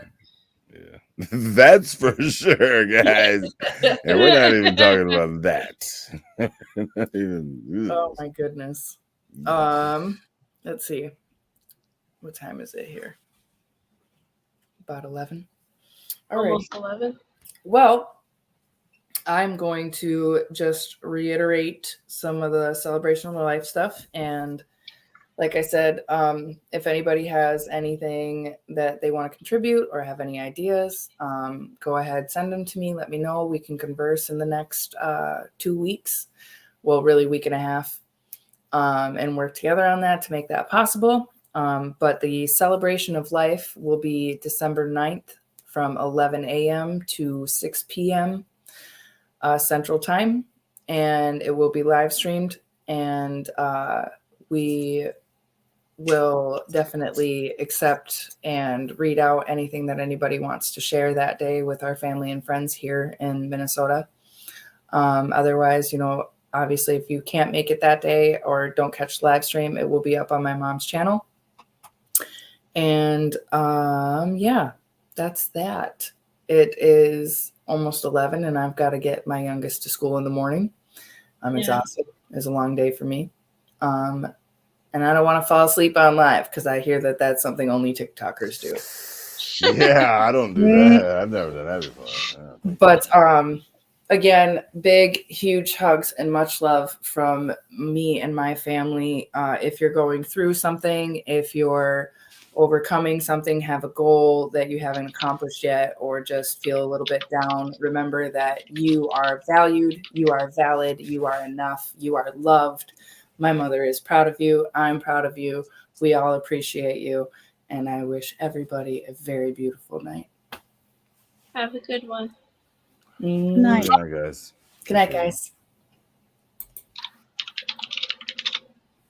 Speaker 4: that's for sure, guys. And we're not even talking about that. Not even,
Speaker 1: oh my goodness. Let's see. What time is it here? About 11. All right.
Speaker 2: Almost 11.
Speaker 1: Well, I'm going to just reiterate some of the celebration of the life stuff. And like I said, if anybody has anything that they want to contribute or have any ideas, go ahead, send them to me. Let me know. We can converse in the next 2 weeks. Well, really week and a half. And work together on that to make that possible. But the celebration of life will be December 9th from 11 a.m. to 6 p.m. Central Time. And it will be live streamed. And we will definitely accept and read out anything that anybody wants to share that day with our family and friends here in Minnesota. Otherwise, obviously, if you can't make it that day or don't catch the live stream, it will be up on my mom's channel. And yeah, that's that. It is almost 11 and I've got to get my youngest to school in the morning. I'm exhausted. It's a long day for me. And I don't want to fall asleep on live because I hear that that's something only TikTokers do.
Speaker 4: Yeah, I don't do that. I've never done that before.
Speaker 1: But again, big, huge hugs and much love from me and my family. If you're going through something, if you're overcoming something, have a goal that you haven't accomplished yet, or just feel a little bit down, remember that you are valued, you are valid, you are enough, you are loved. My mother is proud of you. I'm proud of you. We all appreciate you. And I wish everybody a very beautiful night.
Speaker 2: Have a good one.
Speaker 3: Night.
Speaker 4: Good night, guys.
Speaker 1: Good night, guys.